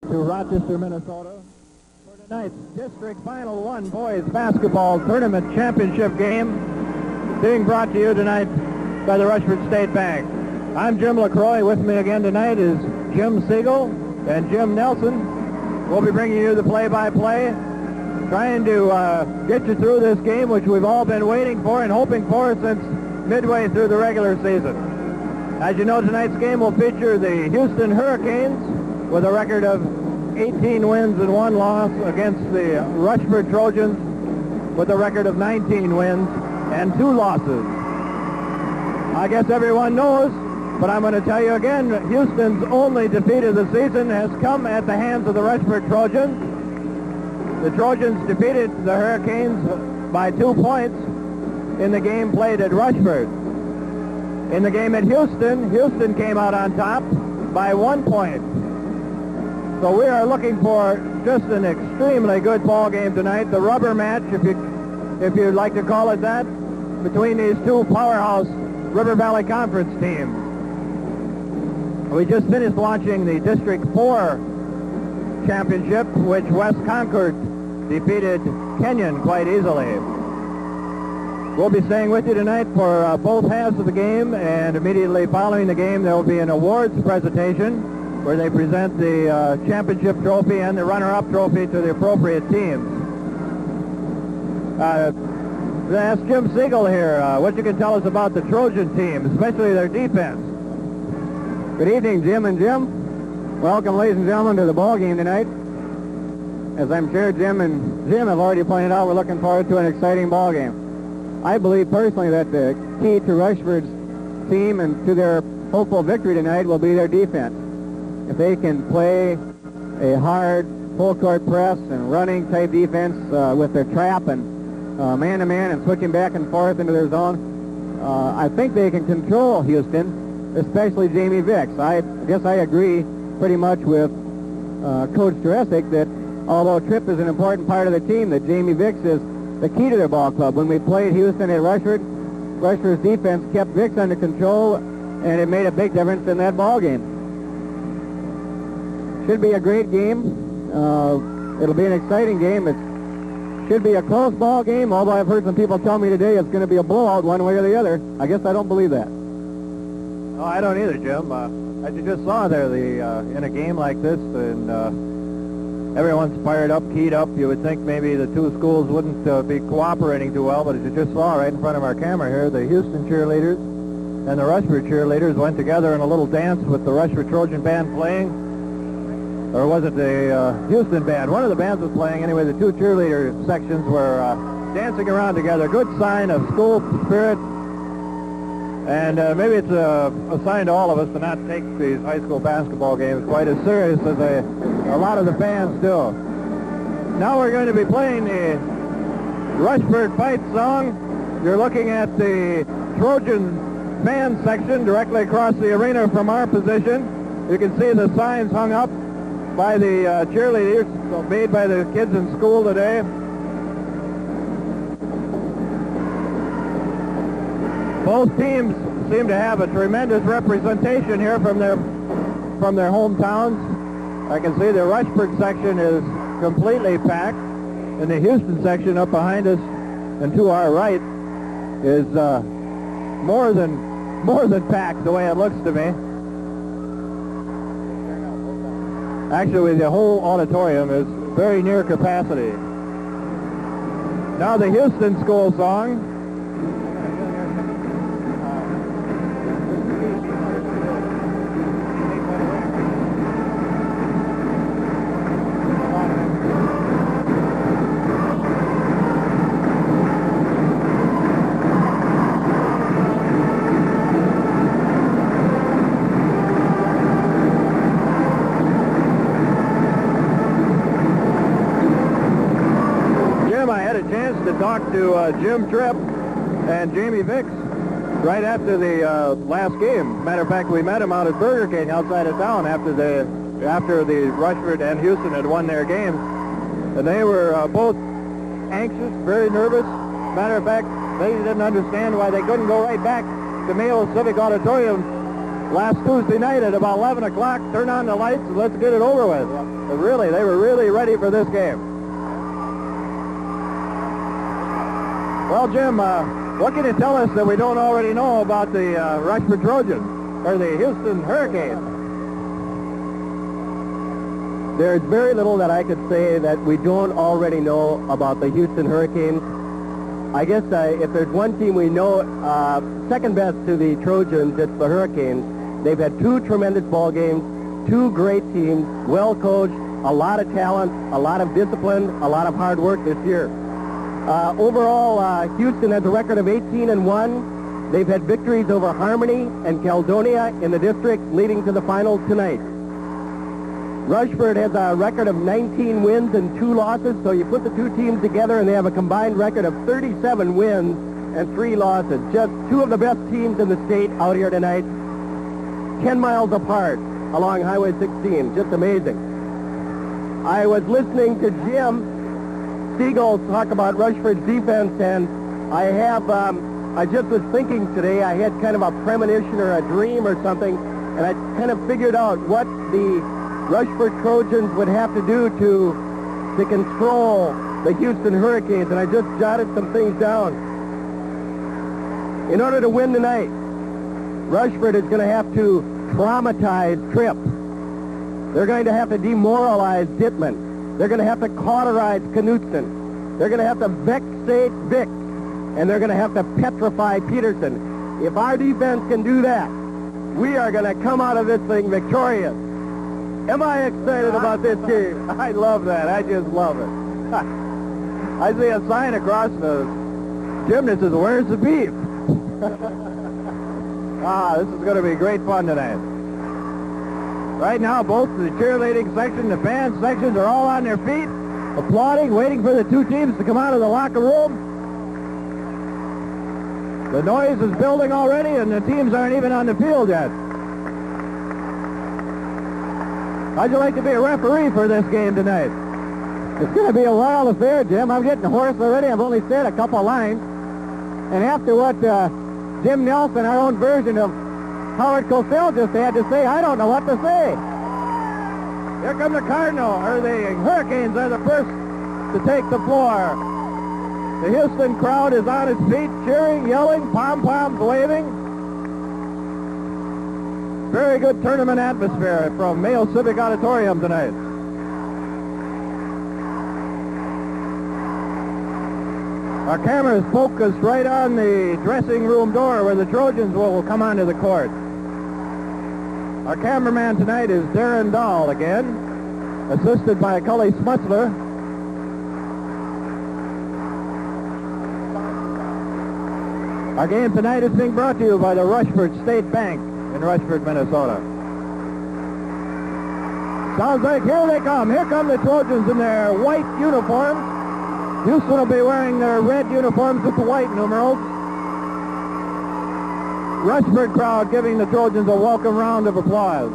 to Rochester, Minnesota for tonight's District Final 1 Boys Basketball Tournament Championship game, being brought to you tonight by the Rushford State Bank. I'm Jim LaCroix. With me again tonight is Jim Siegel and Jim Nelson. We'll be bringing you the play-by-play, trying to get you through this game, which we've all been waiting for and hoping for since midway through the regular season. As you know, tonight's game will feature the Houston Hurricanes with a record of 18 wins and 1 loss against the Rushford Trojans with a record of 19 wins and 2 losses. I guess everyone knows, but I'm going to tell you again, Houston's only defeat of the season has come at the hands of the Rushford Trojans. The Trojans defeated the Hurricanes by 2 points in the game played at Rushford. In the game at Houston, Houston came out on top by 1 point. So we are looking for just an extremely good ball game tonight. The rubber match, if you'd like to call it that, between these two powerhouse River Valley Conference teams. We just finished watching the District 4 championship, which West Concord defeated Kenyon quite easily. We'll be staying with you tonight for both halves of the game, and immediately following the game there will be an awards presentation where they present the championship trophy and the runner-up trophy to the appropriate teams. Let's ask Jim Siegel here what you can tell us about the Trojan team, especially their defense. Good evening, Jim and Jim. Welcome, ladies and gentlemen, to the ball game tonight. As I'm sure Jim and Jim have already pointed out, we're looking forward to an exciting ball game. I believe personally that the key to Rushford's team and to their hopeful victory tonight will be their defense. If they can play a hard full-court press and running type defense with their trap and man-to-man and switching back and forth into their zone, I think they can control Houston, especially Jamie Vicks. I guess I agree pretty much with Coach Juresic that although Tripp is an important part of the team, that Jamie Vicks is the key to their ball club. When we played Houston at Rushford, Rushford's defense kept Vicks under control, and it made a big difference in that ball game. Should be a great game. It'll be an exciting game. It should be a close ball game, although I've heard some people tell me today it's going to be a blowout one way or the other. I guess I don't believe that. No, I don't either, Jim. As you just saw there, in a game like this, and everyone's fired up, keyed up, you would think maybe the two schools wouldn't be cooperating too well, but as you just saw right in front of our camera here, the Houston cheerleaders and the Rushford cheerleaders went together in a little dance with the Rushford Trojan band playing. Or was it the Houston band? One of the bands was playing. Anyway, the two cheerleader sections were dancing around together. Good sign of school spirit. And maybe it's a sign to all of us to not take these high school basketball games quite as serious as a lot of the fans do. Now we're going to be playing the Rushford Fight song. You're looking at the Trojan fan section directly across the arena from our position. You can see the signs hung up by the cheerleaders, made by the kids in school today. Both teams seem to have a tremendous representation here from their hometowns. I can see the Rushford section is completely packed, and the Houston section up behind us and to our right is more than packed the way it looks to me. Actually, the whole auditorium is very near capacity. Now the Houston school song. Talk to Jim Tripp and Jamie Vicks right after the last game. Matter of fact, we met him out at Burger King outside of town after the Rushford and Houston had won their games, and they were both anxious, very nervous. Matter of fact, they didn't understand why they couldn't go right back to Mayo Civic Auditorium last Tuesday night at about 11 o'clock. Turn on the lights and let's get it over with. But really, they were really ready for this game. Well, Jim, what can you tell us that we don't already know about the Rushford Trojans, or the Houston Hurricanes? There's very little that I could say that we don't already know about the Houston Hurricanes. I guess if there's one team we know, second best to the Trojans, it's the Hurricanes. They've had two tremendous ball games, two great teams, well coached, a lot of talent, a lot of discipline, a lot of hard work this year. Overall, Houston has a record of 18-1. They've had victories over Harmony and Caledonia in the district, leading to the finals tonight. Rushford has a record of 19 wins and 2 losses, so you put the two teams together and they have a combined record of 37 wins and 3 losses. Just two of the best teams in the state out here tonight, 10 miles apart along Highway 16. Just amazing. I was listening to Jim Siegel talk about Rushford's defense, and I just was thinking today, I had kind of a premonition or a dream or something, and I kind of figured out what the Rushford Trojans would have to do to control the Houston Hurricanes, and I just jotted some things down. In order to win tonight, Rushford is going to have to traumatize Tripp. They're going to have to demoralize Dittman. They're going to have to cauterize Knutson. They're going to have to vexate Vick, and they're going to have to petrify Peterson. If our defense can do that, we are going to come out of this thing victorious. Am I excited about this game? I love that. I just love it. I see a sign across the gym that says, "Where's the beef?" This is going to be great fun tonight. Right now, both the cheerleading section and the fan sections are all on their feet, applauding, waiting for the two teams to come out of the locker room. The noise is building already, and the teams aren't even on the field yet. How'd you like to be a referee for this game tonight? It's going to be a wild affair, Jim. I'm getting hoarse already. I've only said a couple lines. And after what Jim Nelson, our own version of Howard Cosell, just had to say, I don't know what to say. Here come the Hurricanes are the first to take the floor. The Houston crowd is on its feet, cheering, yelling, pom-poms waving. Very good tournament atmosphere from Mayo Civic Auditorium tonight. Our camera is focused right on the dressing room door where the Trojans will come onto the court. Our cameraman tonight is Darren Dahl again, assisted by Cully Smutzler. Our game tonight is being brought to you by the Rushford State Bank in Rushford, Minnesota. Sounds like here they come. Here come the Trojans in their white uniforms. Houston will be wearing their red uniforms with the white numerals. Rushford crowd giving the Trojans a welcome round of applause.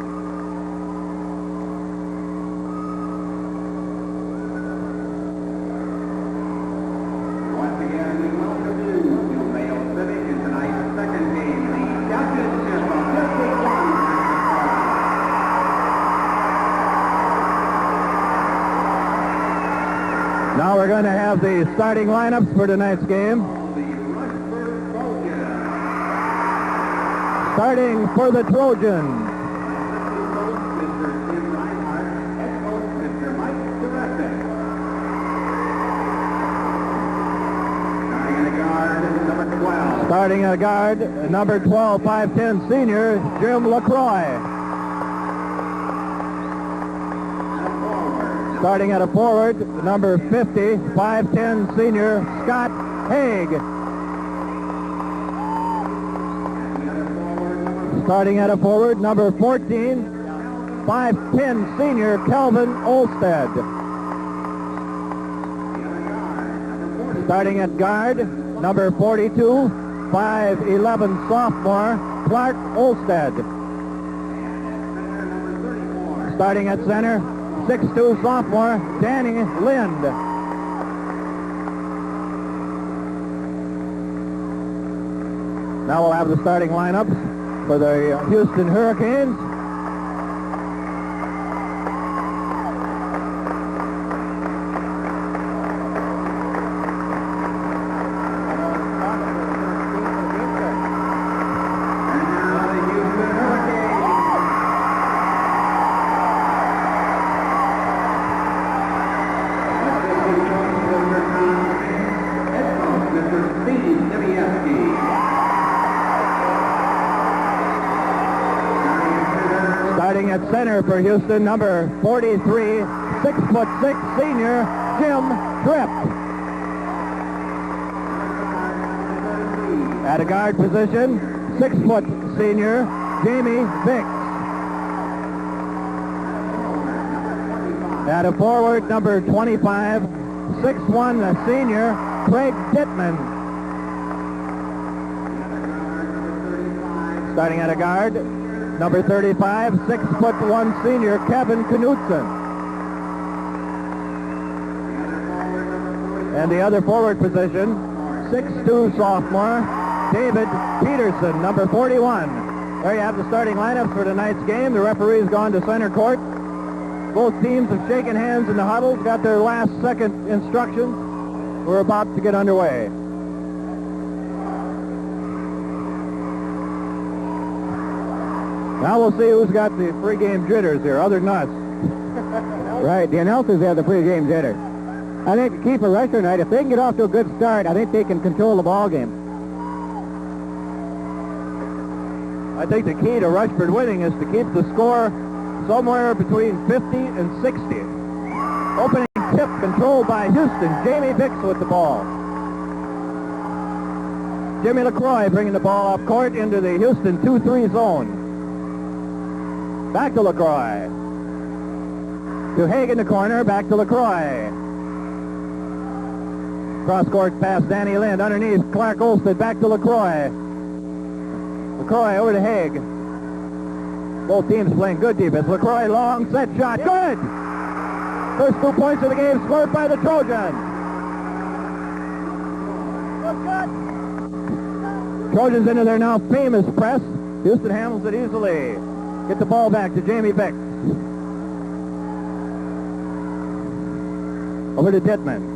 Once again, we welcome you to Mayo Civic in tonight's second game, the championship of District 1. Now we're going to have the starting lineups for tonight's game. Rushford Trojans. Starting for the Trojans. Mr. Tim Reinhardt, head coach Mr. Mike Teresek. Starting in the guard, number 12. Starting at guard, number 12, 5'10" senior, Jim LaCroix. Starting at a forward, number 50, 5'10" senior, Scott Haig. Starting at a forward, number 14, 5'10" senior, Kelvin Olstead. Starting at guard, number 42, 5'11" sophomore, Clark Olstead. Starting at center, 6'2" sophomore, Danny Lind. Now we'll have the starting lineups. for the Houston Hurricanes. Starting at center for Houston, number 43, 6'6" senior Jim Tripp. At a guard position, 6' senior Jamie Vicks. At a forward, number 25, 6'1" senior Craig Dittman. Starting at a guard, number 35, 6'1" senior Kevin Knutson. And the other forward position, 6'2" sophomore David Peterson, number 41. There you have the starting lineup for tonight's game. The referee's gone to center court. Both teams have shaken hands in the huddles, got their last second instructions. We're about to get underway. Now we'll see who's got the pregame jitters here, other than us. Right, the announcers have the pregame jitters. I think the key for Rushford tonight, if they can get off to a good start, I think they can control the ball game. I think the key to Rushford winning is to keep the score somewhere between 50 and 60. Opening tip controlled by Houston. Jamie Vicks with the ball. Jimmy LaCroix bringing the ball up court into the Houston 2-3 zone. Back to LaCroix. To Haig in the corner, back to LaCroix. Cross-court pass, Danny Lind underneath Clark Olsted, back to LaCroix. LaCroix over to Haig. Both teams playing good defense. LaCroix, long set shot, good! First 2 points of the game scored by the Trojans. Trojans into their now famous press. Houston handles it easily. Get the ball back to Jamie Vicks. Over to Dittman.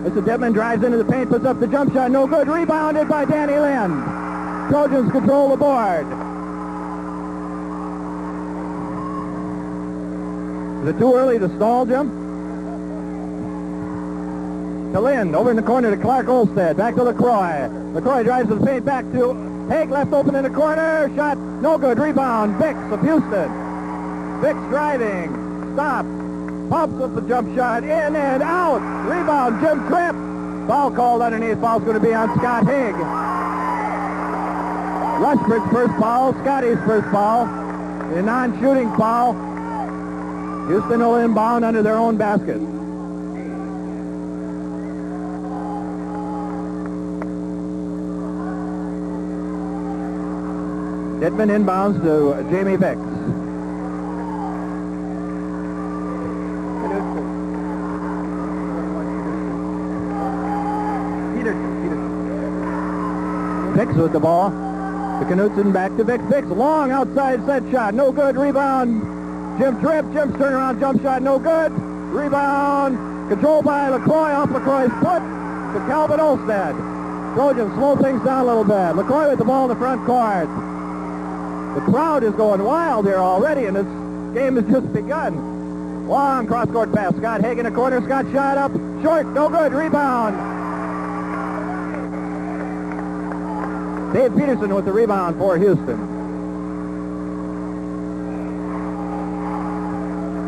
Mr. Dittman drives into the paint, puts up the jump shot, no good. Rebounded by Danny Lind. Trojans control the board. Is it too early to stall, Jim? To Lind, over in the corner to Clark Olsted. Back to LaCroix. LaCroix drives to the paint, back to Haig, left open in the corner. Shot, no good. Rebound, Vicks of Houston. Vicks driving. Stop. Pumps up the jump shot. In and out. Rebound, Jim Tripp. Foul called underneath. Foul's going to be on Scott Haig. Rushford's first foul. Scotty's first foul. A non-shooting foul. Houston will inbound under their own basket. Dittman inbounds to Jamie Vicks. Vicks with the ball. To Knutson, back to Vicks. Vicks, long outside set shot. No good. Rebound. Jim Tripp. Jim's turnaround jump shot. No good. Rebound. Controlled by LaCroix off LaCroix's foot to Calvin Olsted. Trojans slow things down a little bit. LaCroix with the ball in the front court. The crowd is going wild here already, and this game has just begun. Long cross-court pass. Scott Haig in the corner. Scott shot up. Short. No good. Rebound. Dave Peterson with the rebound for Houston.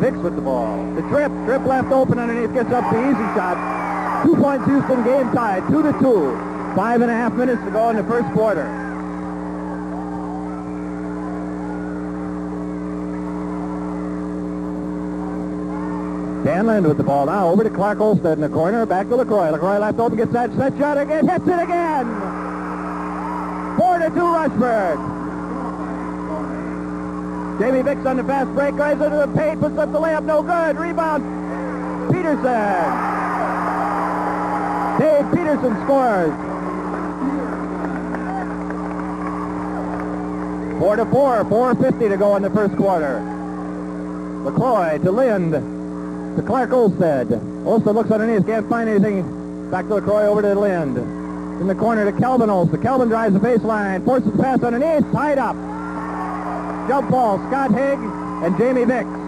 Vicks with the ball. The Tripp. Tripp left open underneath. Gets up the easy shot. 2 points Houston, game tied. 2-2. 5.5 minutes to go in the first quarter. Dan Lind with the ball now. Over to Clark Olsted in the corner. Back to LaCroix. LaCroix left open. Gets that set shot again. Hits it again. 4-2 Rushford. Jamie Vicks on the fast break. Drives into the paint. Puts up the layup. No good. Rebound. Peterson. Dave Peterson scores. 4-4, 4:50 to go in the first quarter. LaCroix to Lind, to Clark Olstead. Olstead looks underneath, can't find anything. Back to LaCroix, over to Lind. In the corner to Kelvin Olstead. Kelvin drives the baseline, forces pass underneath, tied up. Jump ball, Scott Haig and Jamie Vicks.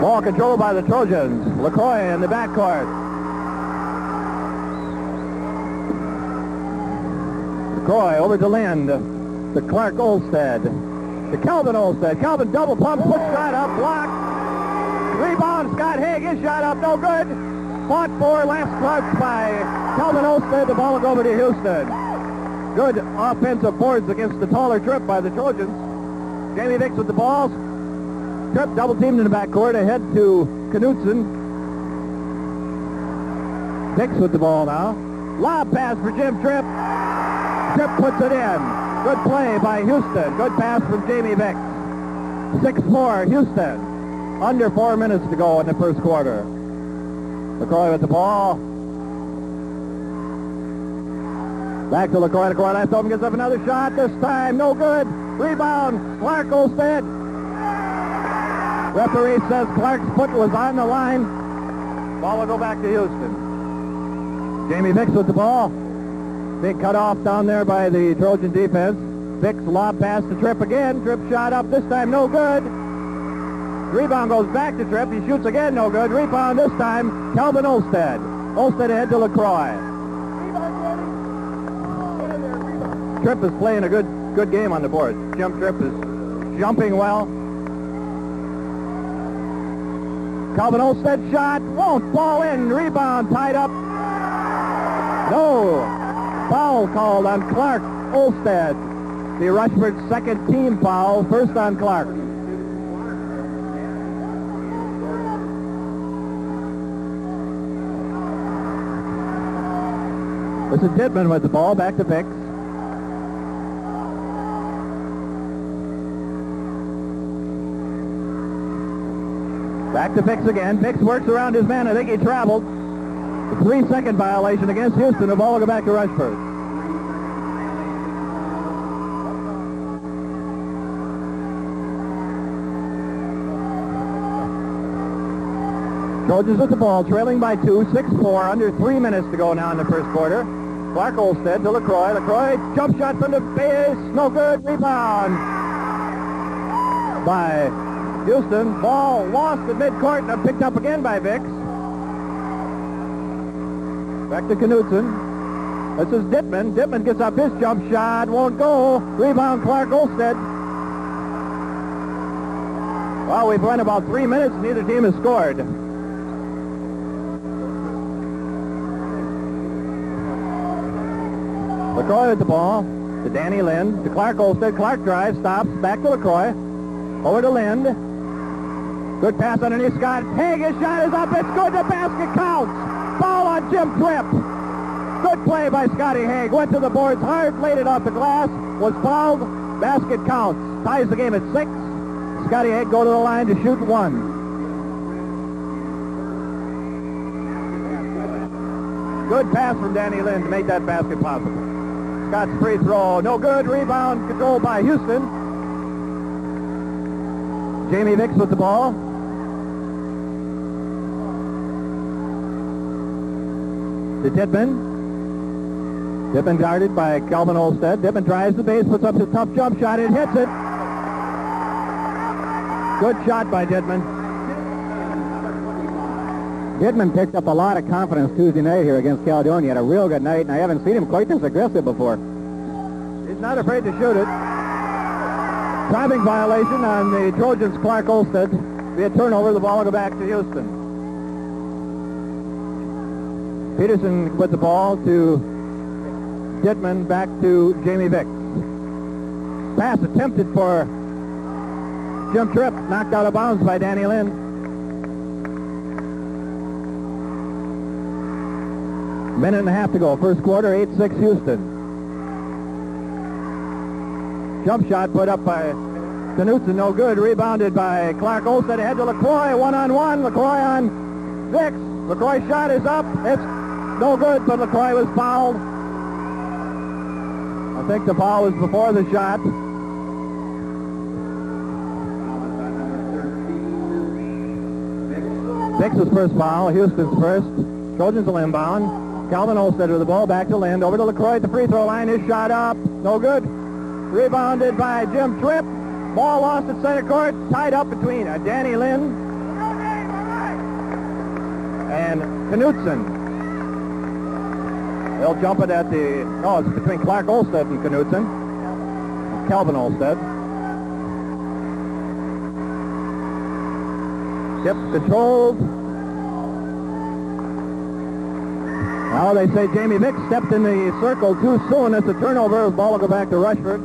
Ball controlled by the Trojans. LaCroix in the backcourt. LaCroix over to Lind. To Clark Olstead. To Kelvin Olstead. Kelvin double pump, push shot up, blocked. Rebound, Scott Haig, his shot up, no good. Fought for, last clutch by Kelvin Olstead. The ball will go over to Houston. Good offensive boards against the taller Tripp by the Trojans. Jamie Vicks with the ball. Tripp double teamed in the backcourt, ahead to Knutson. Vicks with the ball now. Lob pass for Jim Tripp. Tripp puts it in. Good play by Houston. Good pass from Jamie Vicks. 6-4 Houston. Under 4 minutes to go in the first quarter. LaCroix with the ball. Back to LaCroix. LaCroix left open, gets up another shot. This time, no good. Rebound, Clark Olstead. Referee says Clark's foot was on the line. Ball will go back to Houston. Jamie Vicks with the ball. Big cutoff down there by the Trojan defense. Vicks lob pass to Tripp again. Tripp shot up, this time no good. Rebound goes back to Tripp. He shoots again, no good. Rebound this time, Kelvin Olstead. Olstead ahead to LaCroix. Tripp is playing a good game on the board. Jim Tripp is jumping well. Kelvin Olstead shot, won't fall in. Rebound tied up. No. Foul called on Clark Olstead. The Rushford second team foul, first on Clark. This is Dittman with the ball, back to Vicks. Back to Vicks again. Vicks works around his man. I think he traveled. A 3-second violation against Houston. The ball will go back to Rushford. Trojans with the ball, trailing by 2, 6-4, under 3 minutes to go now in the first quarter. Clark Olstead to LaCroix. LaCroix, jump shot from the base, no good, rebound by Houston. Ball lost at midcourt and picked up again by Vicks. Back to Knutson. This is Dittman. Dittman gets up his jump shot, won't go. Rebound Clark Olstead. Well, we've run about 3 minutes, neither team has scored. LaCroix with the ball to Danny Lind, to Clark Olstead. Clark drives, stops, back to LaCroix. Over to Lind. Good pass underneath Scott. Haig, his shot is up, it's good, the basket counts. Foul on Jim Tripp. Good play by Scotty Haig. Went to the boards hard, laid it off the glass, was fouled, basket counts. Ties the game at 6. Scotty Haig go to the line to shoot 1. Good pass from Danny Lind to make that basket possible. Scott's free throw, no good. Rebound controlled by Houston. Jamie Vicks with the ball. To Dittman. Dittman guarded by Kelvin Olstead. Dittman drives the base, puts up his tough jump shot, and hits it. Good shot by Dittman. Dittman picked up a lot of confidence Tuesday night here against Caledonia. He had a real good night, and I haven't seen him quite this aggressive before. He's not afraid to shoot it. Driving violation on the Trojans, Clark Olstead. Be a turnover, the ball will go back to Houston. Peterson with the ball to Dittman, back to Jamie Vicks. Pass attempted for Jim Tripp, knocked out of bounds by Danny Lind. Minute and a half to go. First quarter, 8-6 Houston. Jump shot put up by Knutson, no good. Rebounded by Clark Olstead. Ahead to LaCroix, one-on-one. LaCroix on Vicks. LaCroix's shot is up. It's no good, but LaCroix was fouled. I think the foul was before the shot. Vicks' first foul. Houston's first. Trojans will inbound. Calvin Olstead with the ball back to Lind. Over to LaCroix at the free throw line. His shot up. No good. Rebounded by Jim Tripp. Ball lost at center court. Tied up between Danny Lind and Knutson. They'll jump it at the... No, it's between Clark Olstead and Knutson. Calvin Olstead. Tip controlled. Now they say Jamie Vicks stepped in the circle too soon. It's a turnover. The ball will go back to Rushford.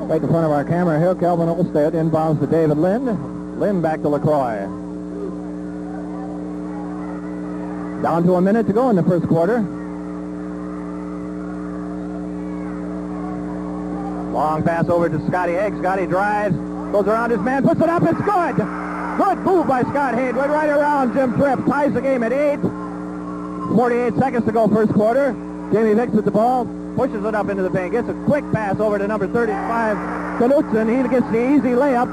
Right in front of our camera here, Calvin Olstead inbounds to David Lind. Lind back to LaCroix. Down to a minute to go in the first quarter. Long pass over to Scotty Haig. Scotty drives, goes around his man, puts it up. It's good. Good move by Scott Haig. Went right around Jim Tripp. Ties the game at 8. 48 seconds to go first quarter. Jamie Vicks with the ball. Pushes it up into the paint. Gets a quick pass over to number 35, Knutson. He gets the easy layup.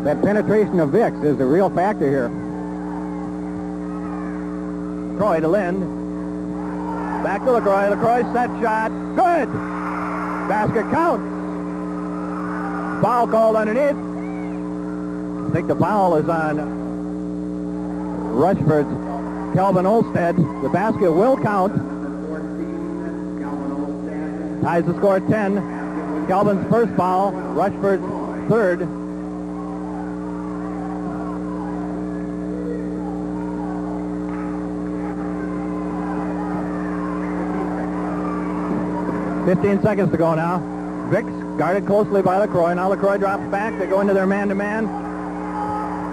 That penetration of Vicks is the real factor here. LaCroix to Lind. Back to LaCroix. LaCroix set shot. Good. Basket counts. Foul called underneath. I think the foul is on Rushford's Calvin Olstead. The basket will count. Ties the score at 10. Calvin's first foul. Rushford's third. .15 seconds to go now. Vicks guarded closely by LaCroix. Now LaCroix drops back. They go into their man-to-man.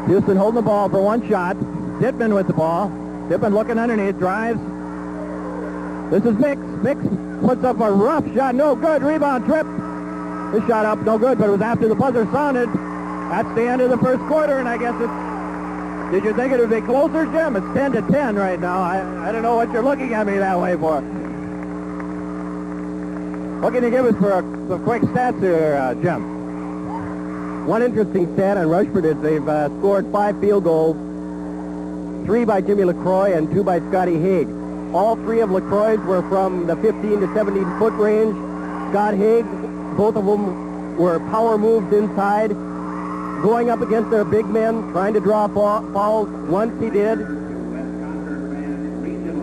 Houston holding the ball for one shot. Dittman with the ball. Dittman looking underneath. Drives. This is Vicks. Vicks puts up a rough shot. No good. Rebound. Tripp. His shot up. No good, but it was after the buzzer sounded. That's the end of the first quarter, and I guess it's... Did you think it would be closer, Jim? It's 10-10 right now. I don't know what you're looking at me that way for. What can you give us for some quick stats here, Jim? One interesting stat on Rushford is they've scored 5 field goals, 3 by Jimmy LaCroix and 2 by Scotty Haig. All 3 of LaCroix's were from the 15 to 17-foot range. Scott Haig, both of them were power moves inside, going up against their big men, trying to draw fouls. Once he did.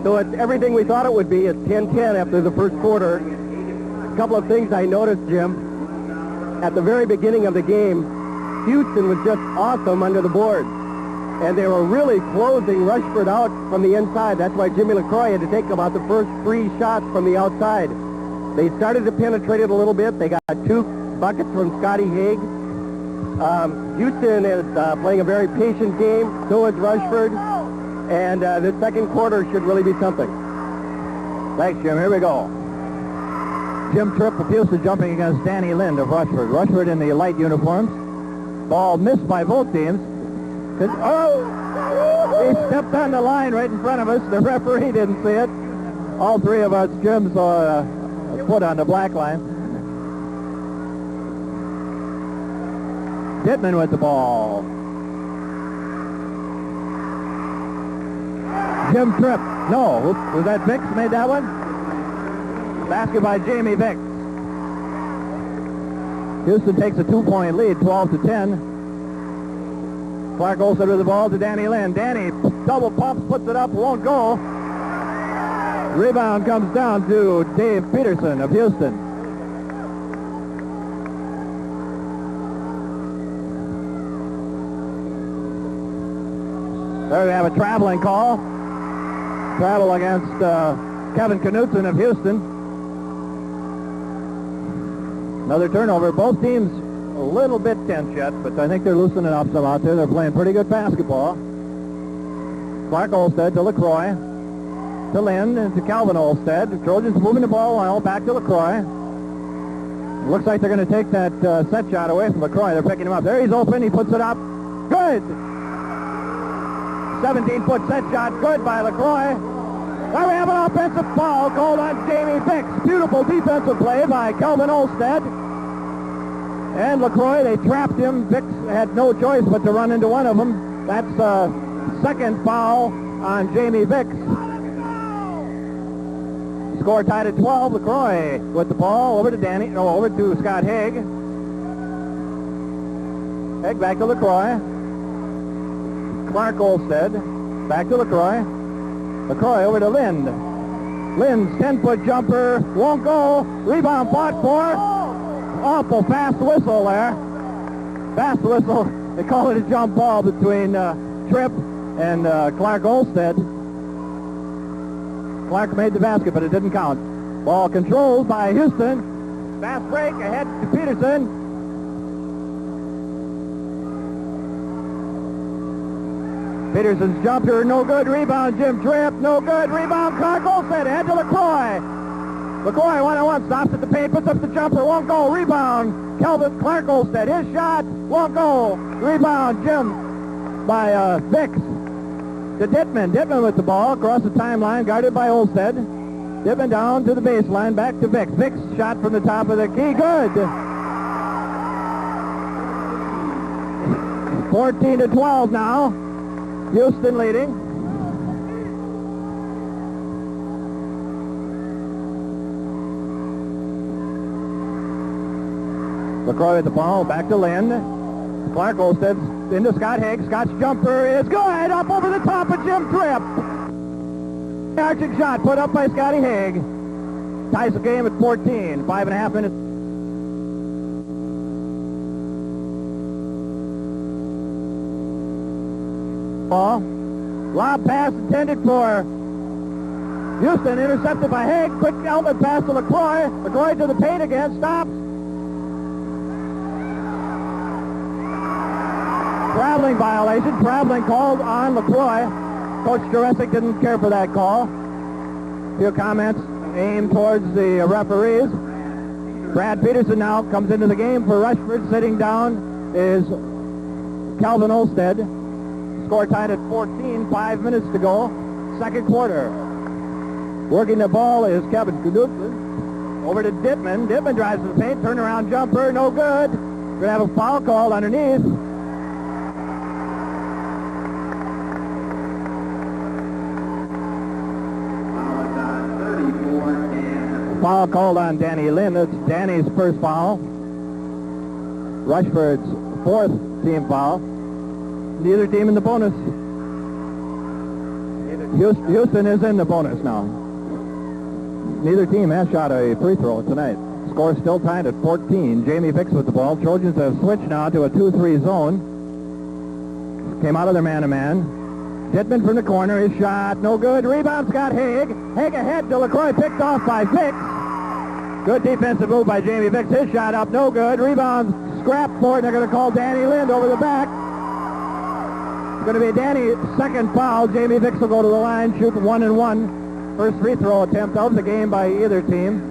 So it's everything we thought it would be. It's 10-10 after the first quarter. A couple of things I noticed, Jim. At the very beginning of the game, Houston was just awesome under the board. And they were really closing Rushford out from the inside. That's why Jimmy LaCroix had to take about the first 3 shots from the outside. They started to penetrate it a little bit. They got 2 buckets from Scotty Haig. Houston is playing a very patient game. So is Rushford. And the second quarter should really be something. Thanks, Jim. Here we go. Jim Tripp of Houston jumping against Danny Lind of Rushford. Rushford in the light uniforms. Ball missed by both teams. Oh! He stepped on the line right in front of us. The referee didn't see it. All 3 of us, Jim, saw a foot on the black line. Dittman with the ball. Jim Tripp. No, was that Vicks made that one? Basket by Jamie Vicks. Houston takes a 2-point lead, 12-10. Clark Olstead with the ball to Danny Lind. Danny double pumps, puts it up, won't go. Rebound comes down to Dave Peterson of Houston. There we have a traveling call. Travel against Kevin Knutson of Houston. Another turnover. Both teams a little bit tense yet, but I think they're loosening up some out there. They're playing pretty good basketball. Clark Olstead to LaCroix. to Lynn and to Calvin Olstead. The Trojans moving the ball well back to LaCroix. Looks like they're going to take that set shot away from LaCroix. They're picking him up. There he's open. He puts it up. Good. 17-foot set shot. Good by LaCroix. Now we have an offensive foul called on Jamie Vicks. Beautiful defensive play by Calvin Olstead. And LaCroix, they trapped him. Vicks had no choice but to run into one of them. That's second foul on Jamie Vicks. Score tied at 12. LaCroix with the ball over to Scott Haig. Haig back to LaCroix. Clark Olstead back to LaCroix. LaCroix over to Lind. Lind's 10-foot jumper won't go. Rebound fought for. Awful fast whistle there. Fast whistle. They call it a jump ball between Tripp and Clark Olstead. Clark made the basket, but it didn't count. Ball controlled by Houston. Fast break ahead to Peterson. Peterson's jumper, no good. Rebound, Jim Tripp, no good. Rebound, Clark Olstead, ahead to LaCroix. LaCroix, one-on-one, stops at the paint, puts up the jumper, won't go. Rebound, Clark Olstead, his shot, won't go. Rebound, Jim, by Vicks. To Dittman. Dittman with the ball across the timeline, guarded by Olstead. Dittman down to the baseline, back to Vicks. Vicks shot from the top of the key, good. 14-12 now. Houston leading. LaCroix with the ball, back to Lind. Clark Olstead into Scott Haig. Scott's jumper is good, up over the top of Jim Tripp. Arching shot put up by Scotty Haig. Ties the game at 14. 5.5 minutes. Ball. Lob pass intended for Houston, intercepted by Haig. Quick outlet pass to LaCroix. LaCroix to the paint again, stops. Traveling violation. Traveling called on LaCroix. Coach Juresic didn't care for that call. A few comments aimed towards the referees. Brad Peterson now comes into the game for Rushford. Sitting down is Calvin Olstead. Score tied at 14, 5 minutes to go. Second quarter. Working the ball is Kevin Knudsen. Over to Dittman. Dittman drives to the paint. Turnaround jumper. No good. We're going to have a foul called underneath. Foul called on Danny Lind. That's Danny's first foul. Rushford's fourth team foul. Neither team in the bonus. Houston is in the bonus now. Neither team has shot a free throw tonight. Score still tied at 14. Jamie Vicks with the ball. Trojans have switched now to a 2-3 zone. Came out of their man-to-man. Dittman from the corner. His shot, no good. Rebound, Scott Haig. Haig ahead to LaCroix, picked off by Vicks. Good defensive move by Jamie Vicks. His shot up, no good. Rebound, scrap for it. They're going to call Danny Lind over the back. It's going to be Danny's second foul. Jamie Vicks will go to the line, shoot 1-1. First free throw attempt of the game by either team.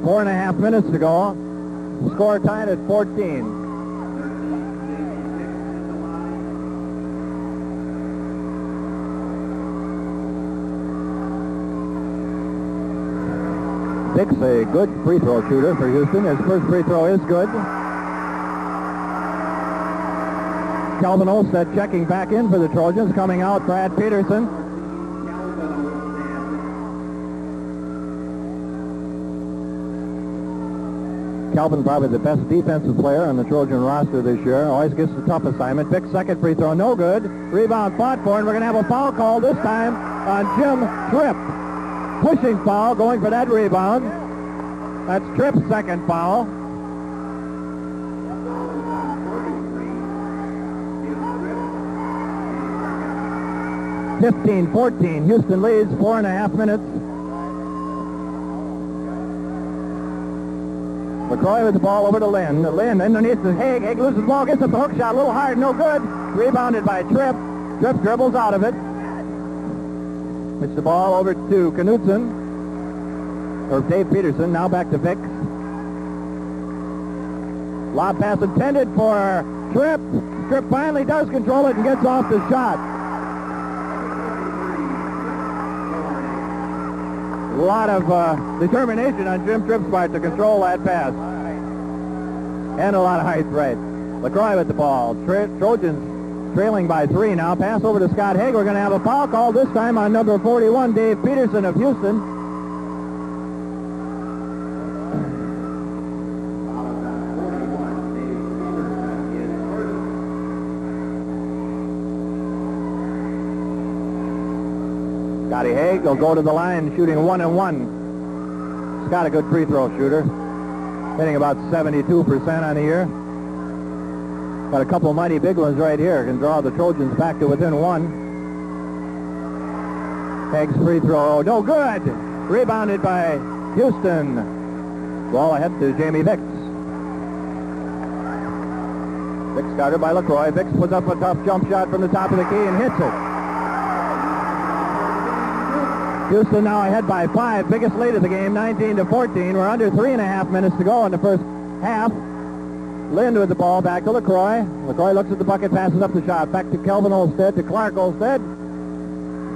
4.5 minutes to go. Score tied at 14. Vicks, a good free throw shooter for Houston. His first free throw is good. Calvin Olstead checking back in for the Trojans. Coming out, Brad Peterson. Calvin probably the best defensive player on the Trojan roster this year. Always gets the tough assignment. Vicks' second free throw, no good. Rebound fought for, and we're going to have a foul call this time on Jim Tripp. Pushing foul, going for that rebound. That's Tripp's second foul. (15-14). Houston leads, 4.5 minutes. LaCroix with the ball over to Lind. Lind underneath the Haig. Haig loses the ball, gets up the hook shot, a little hard, no good. Rebounded by Tripp. Tripp dribbles out of it. It's the ball over to Knutson, or Dave Peterson, now back to Vicks. Lob pass intended for Tripp. Tripp finally does control it and gets off the shot. A lot of determination on Jim Tripp's part to control that pass. And a lot of height, right. LaCroix with the ball. Trojans trailing by 3 now. Pass over to Scott Haig. We're going to have a foul call this time on number 41, Dave Peterson of Houston. Scotty Haig will go to the line shooting 1-1. He's got a good free throw shooter. Hitting about 72% on the year. Got a couple mighty big ones right here. Can draw the Trojans back to within 1. Haig's free throw, no good. Rebounded by Houston. Ball ahead to Jamie Vicks. Vicks started by LaCroix. Vicks puts up a tough jump shot from the top of the key and hits it. Houston now ahead by 5. Biggest lead of the game, 19-14. We're under 3.5 minutes to go in the first half. Lind with the ball, back to LaCroix. LaCroix looks at the bucket, passes up the shot. Back to Kelvin Olstead, to Clark Olstead.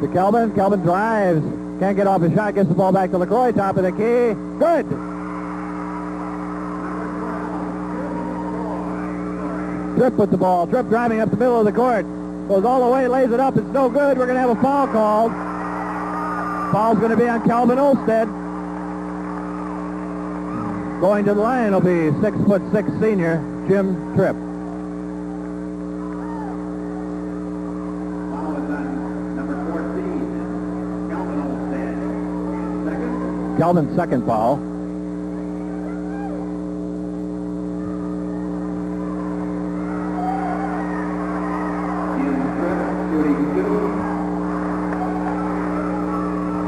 To Kelvin. Kelvin drives. Can't get off the shot, gets the ball back to LaCroix. Top of the key. Good. Tripp with the ball. Tripp driving up the middle of the court. Goes all the way, lays it up. It's no good. We're going to have a foul called. Foul's going to be on Kelvin Olstead. Going to the line will be 6'6" senior Jim Tripp. Foul is on number 14, Kelvin Olstead. Second. Kelvin's second foul. Jim Tripp shooting 2.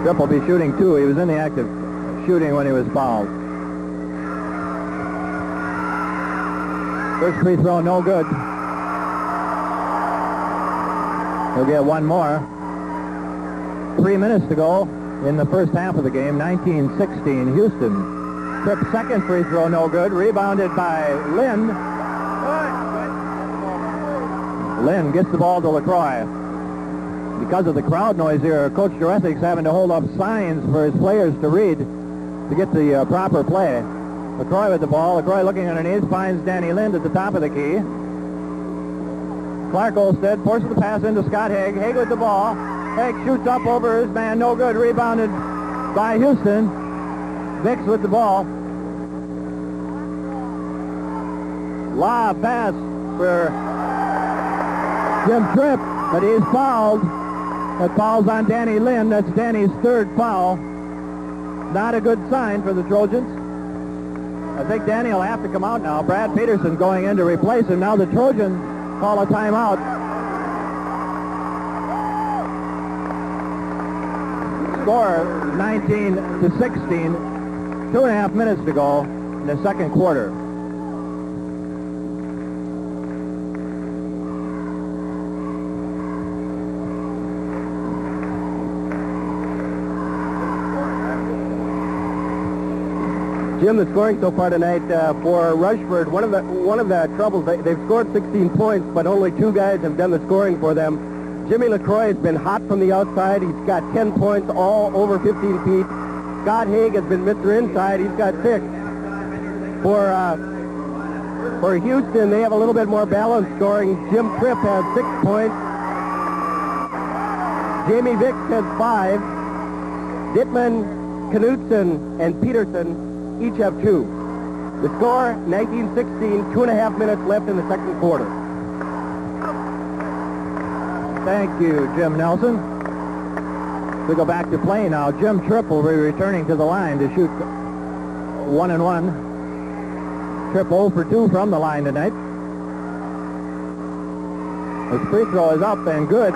Tripp will be shooting 2. He was in the act of shooting when he was fouled. First free throw, no good. He'll get one more. 3 minutes to go in the first half of the game, 19-16 Houston. Tripp's second free throw, no good. Rebounded by Lind. Lind gets the ball to LaCroix. Because of the crowd noise here, Coach Durethic's having to hold up signs for his players to read to get the proper play. LaCroix with the ball. LaCroix looking underneath, finds Danny Lind at the top of the key. Clark Olstead forces the pass into Scott Haig. Haig with the ball. Haig shoots up over his man, no good. Rebounded by Houston. Vicks with the ball. Lob pass for Jim Tripp, but he's fouled. That foul's on Danny Lind. That's Danny's third foul. Not a good sign for the Trojans. I think Danny will have to come out now. Brad Peterson going in to replace him. Now the Trojans call a timeout. Score 19-16. 2.5 minutes to go in the second quarter. Jim, the scoring so far tonight for Rushford, one of the troubles, they've scored 16 points, but only 2 guys have done the scoring for them. Jimmy LaCroix has been hot from the outside. He's got 10 points, all over 15 feet. Scott Haig has been Mr. Inside. He's got 6. For Houston, they have a little bit more balanced scoring. Jim Tripp has 6 points. Jamie Vicks has 5. Dittman, Knutson, and Peterson each have 2. The score, 19-16, 2.5 minutes left in the second quarter. Thank you, Jim Nelson. We go back to play now. Jim Tripp will be returning to the line to shoot 1-1. Tripp 0 for 2 from the line tonight. His free throw is up and good.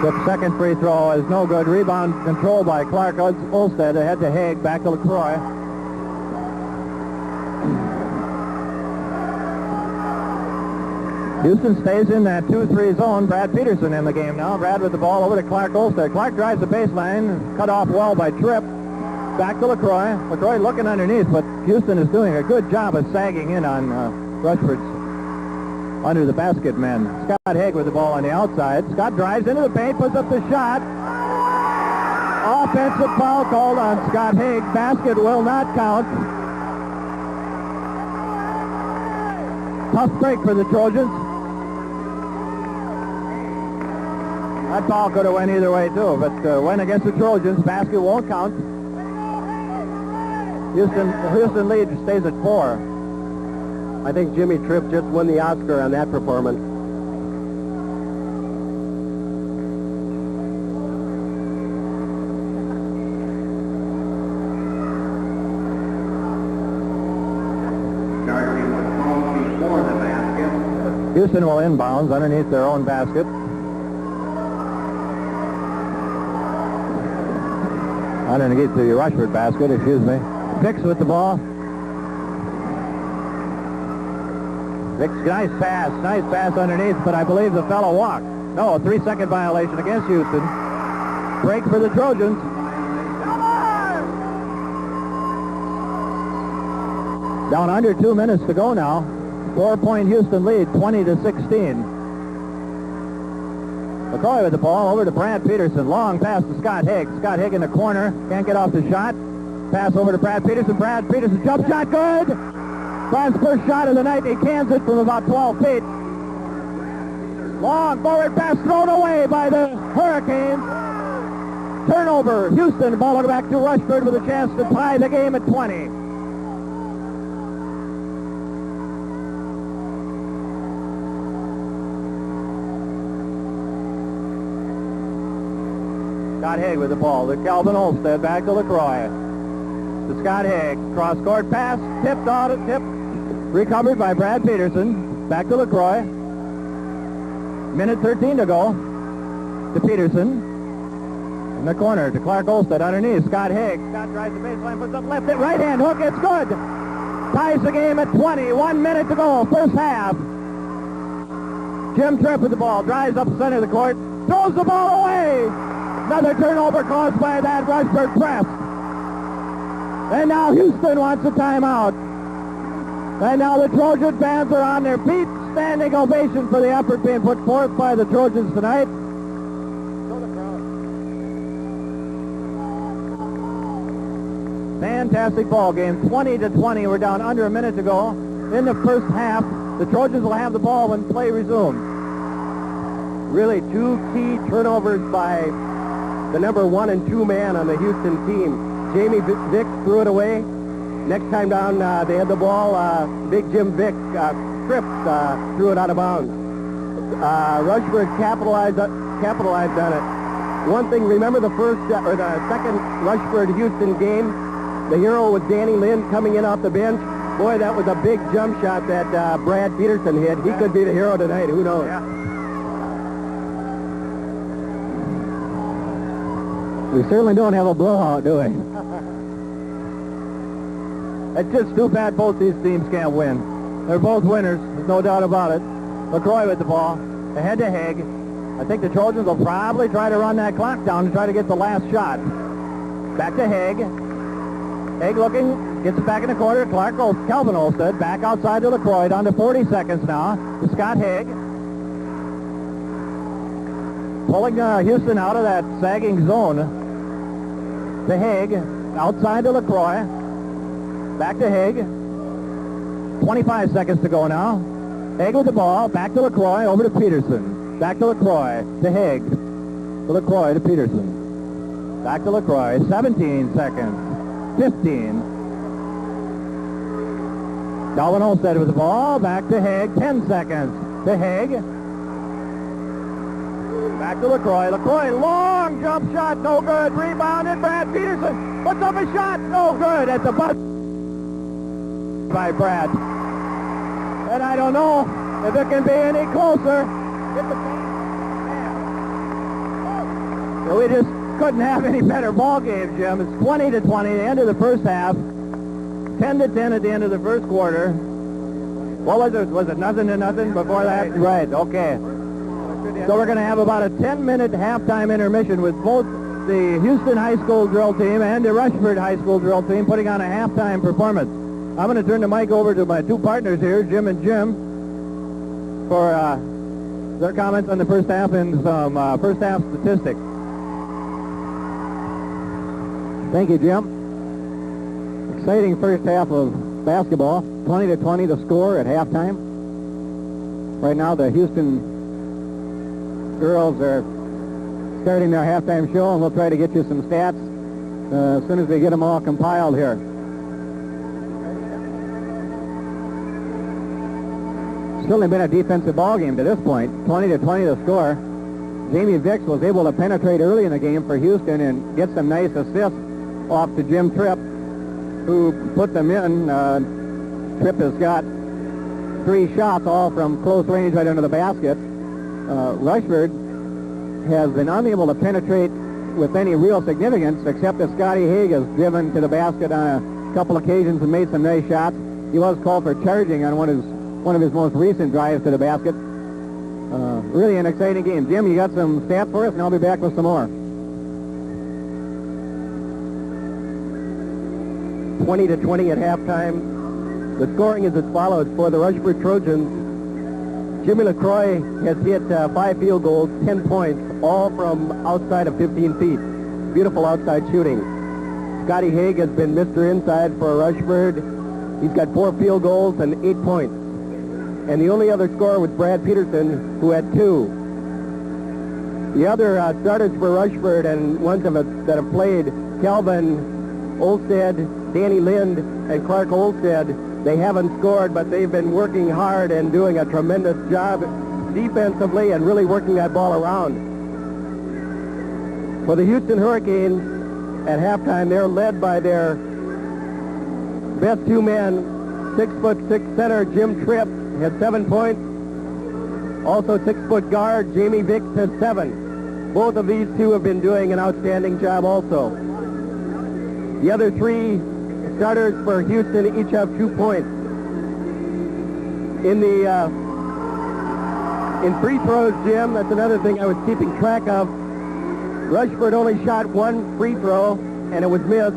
Tripp's second free throw is no good. Rebound controlled by Clark Olstead. Ahead to Haig. Back to LaCroix. Houston stays in that 2-3 zone. Brad Peterson in the game now. Brad with the ball over to Clark Olstead. Clark drives the baseline, cut off well by Tripp. Back to LaCroix. LaCroix looking underneath, but Houston is doing a good job of sagging in on Rushford's under the basket men. Scott Haig with the ball on the outside. Scott drives into the paint, puts up the shot. Offensive foul called on Scott Haig. Basket will not count. Tough break for the Trojans. That foul could have went either way too, but went against the Trojans. Basket won't count. Houston lead stays at 4. I think Jimmy Tripp just won the Oscar on that performance. Darcy was called before the basket. Houston will inbounds underneath their own basket. Underneath the Rushford basket, excuse me. Vicks with the ball. Vicks, nice pass underneath, but I believe the fellow walked. No, a 3-second violation against Houston. Break for the Trojans. Down under 2 minutes to go now. 4-point Houston lead, 20-16. McCoy with the ball over to Brad Peterson. Long pass to Scott Haig. Scott Haig in the corner. Can't get off the shot. Pass over to Brad Peterson. Brad Peterson jump shot good. Brad's first shot of the night. He cans it from about 12 feet. Long forward pass thrown away by the Hurricanes. Turnover. Houston. Ball will go back to Rushford with a chance to tie the game at 20. Scott Haig with the ball to Calvin Olstead. Back to LaCroix. To Scott Haig. Cross-court pass. Tipped out. Recovered by Brad Peterson. Back to LaCroix. Minute 13 to go. To Peterson. In the corner to Clark Olstead underneath. Scott Haig. Scott drives the baseline. Puts up left. Right hand hook. It's good. Ties the game at 20. 1 minute to go. First half. Jim Tripp with the ball. Drives up the center of the court. Throws the ball away. Another turnover caused by that Rushford press. And now Houston wants a timeout. And now the Trojan fans are on their feet. Standing ovation for the effort being put forth by the Trojans tonight. Show the crowd. Fantastic ball game. 20-20. We're down under a minute to go. In the first half, the Trojans will have the ball when play resumes. Really two key turnovers by the number 1 and 2 man on the Houston team. Jamie Vick threw it away. Next time down, they had the ball. Big Jim Vick tripped, threw it out of bounds. Rushford capitalized on it. One thing, remember the second Rushford Houston game? The hero was Danny Lind coming in off the bench. Boy, that was a big jump shot that Brad Peterson hit. He could be the hero tonight. Who knows? Yeah. We certainly don't have a blowout, do we? It's just too bad both these teams can't win. They're both winners. There's no doubt about it. LaCroix with the ball. Ahead to Haig. I think the Trojans will probably try to run that clock down and try to get the last shot. Back to Haig. Haig looking. Gets it back in the corner. Calvin Olstead. Back outside to LaCroix. Down to 40 seconds now. To Scott Haig. Pulling Houston out of that sagging zone. To Haig, outside to LaCroix. Back to Haig. 25 seconds to go now. Haig with the ball. Back to LaCroix. Over to Peterson. Back to LaCroix. To Haig. To LaCroix to Peterson. Back to LaCroix. 17 seconds. 15. Calvin Olstead with the ball. Back to Haig. 10 seconds. To Haig. Back to LaCroix. LaCroix, long jump shot, no good. Rebounded, Brad Peterson puts up a shot, no good. At the buzzer by Brad. And I don't know if it can be any closer. So we just couldn't have any better ball game, Jim. It's 20-20, the end of the first half. 10-10 at the end of the first quarter. What was it? Was it 0-0 before that? Right, okay. So we're going to have about a 10-minute halftime intermission with both the Houston High School drill team and the Rushford High School drill team putting on a halftime performance. I'm going to turn the mic over to my two partners here, Jim and Jim, for their comments on the first half and some first half statistics. Thank you, Jim. Exciting first half of basketball. 20-20 the score at halftime. Right now the Houston girls are starting their halftime show, and we'll try to get you some stats as soon as we get them all compiled here. It's only been a defensive ball game to this point. 20-20 the score. Jamie Vicks was able to penetrate early in the game for Houston and get some nice assists off to Jim Tripp, who put them in. Tripp has got 3 shots, all from close range right under the basket. Rushford has been unable to penetrate with any real significance, except that Scotty Haig has driven to the basket on a couple occasions and made some nice shots. He was called for charging on one of his most recent drives to the basket. Really an exciting game. Jim, you got some stats for us, and I'll be back with some more. 20-20 at halftime. The scoring is as follows. For the Rushford Trojans, Jimmy LaCroix has hit 5 field goals, 10 points, all from outside of 15 feet. Beautiful outside shooting. Scotty Haig has been Mr. Inside for Rushford. He's got 4 field goals and 8 points. And the only other scorer was Brad Peterson, who had 2. The other starters for Rushford and ones that have played, Calvin Olstead, Danny Lind, and Clark Olstead, they haven't scored, but they've been working hard and doing a tremendous job defensively and really working that ball around. For the Houston Hurricanes, at halftime, they're led by their best 2 men, 6'6" center Jim Tripp has 7 points. Also 6-foot guard Jamie Vicks has 7. Both of these 2 have been doing an outstanding job also. The other 3 starters for Houston each have 2 points. In free throws, Jim, that's another thing I was keeping track of. Rushford only shot 1 free throw, and it was missed.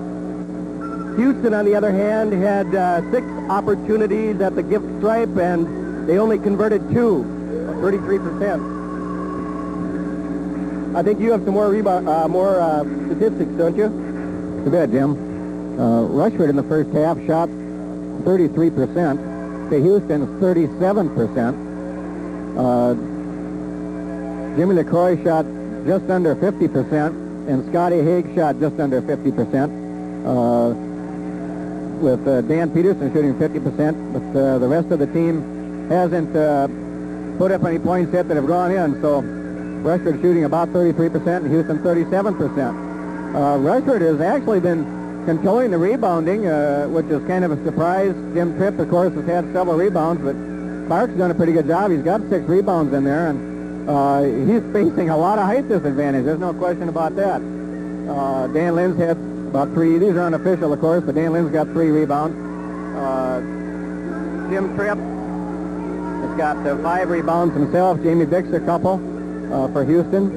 Houston, on the other hand, had 6 opportunities at the gift stripe, and they only converted 2, 33%. I think you have some more statistics, don't you? Too bad, Jim. Rushford in the first half shot 33%. To Houston's 37%. Jimmy LaCroix shot just under 50%, and Scotty Haig shot just under 50%. With Dan Peterson shooting 50%, but the rest of the team hasn't put up any points yet that have gone in. So Rushford shooting about 33% and Houston 37%. Rushford has actually been controlling the rebounding, which is kind of a surprise. Jim Tripp, of course, has had several rebounds, but Clark's done a pretty good job. He's got 6 rebounds in there, and he's facing a lot of height disadvantage. There's no question about that. Dan Lynn's had about 3. These are unofficial, of course, but Dan Lynn's got 3 rebounds. Jim Tripp has got 5 rebounds himself. Jamie Vicks a couple for Houston.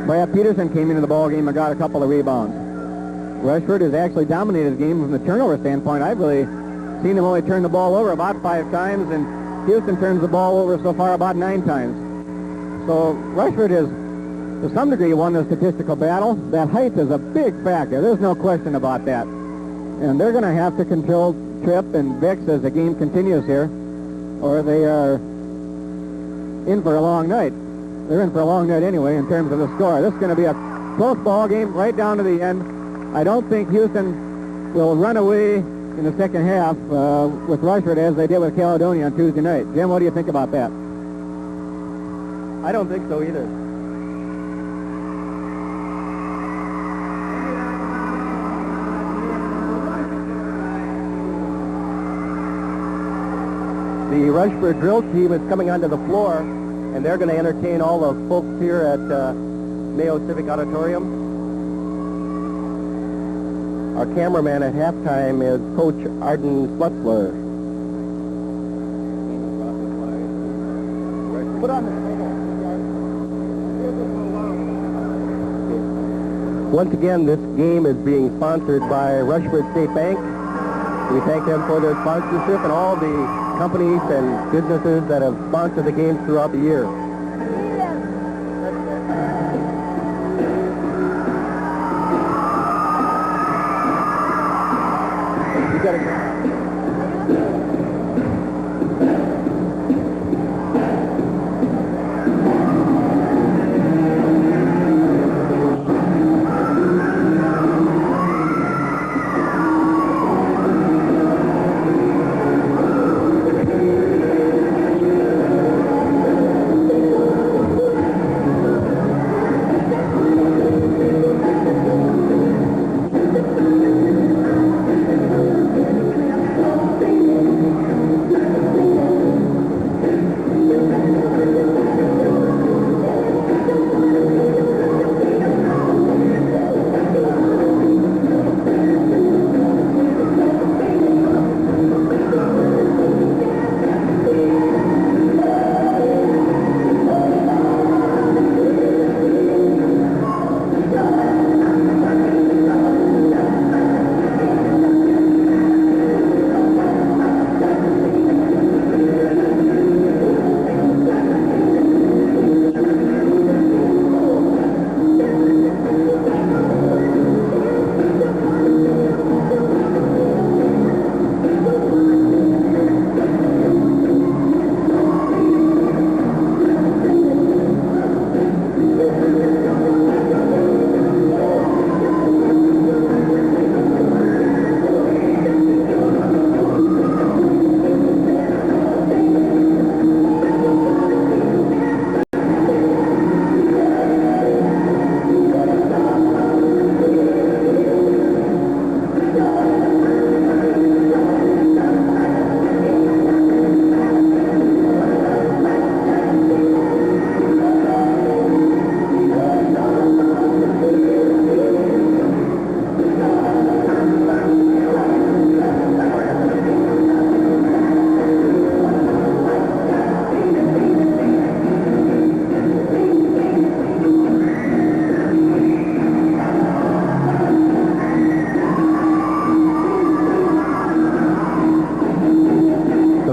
Brad Peterson came into the ball game and got a couple of rebounds. Rushford has actually dominated the game from the turnover standpoint. I've really seen him only turn the ball over about 5 times, and Houston turns the ball over so far about 9 times. So Rushford has, to some degree, won the statistical battle. That height is a big factor. There's no question about that. And they're going to have to control Tripp and Vicks as the game continues here, or they are in for a long night. They're in for a long night anyway in terms of the score. This is going to be a close ball game right down to the end. I don't think Houston will run away in the second half with Rushford as they did with Caledonia on Tuesday night. Jim, what do you think about that? I don't think so either. The Rushford drill team is coming onto the floor, and they're going to entertain all the folks here at Mayo Civic Auditorium. Our cameraman at halftime is Coach Arden Slutzler. Put on the table. Once again, this game is being sponsored by Rushford State Bank. We thank them for their sponsorship and all the companies and businesses that have sponsored the games throughout the year. You got to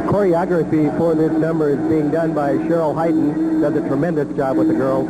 choreography for this number is being done by Cheryl Heighton. Does a tremendous job with the girls.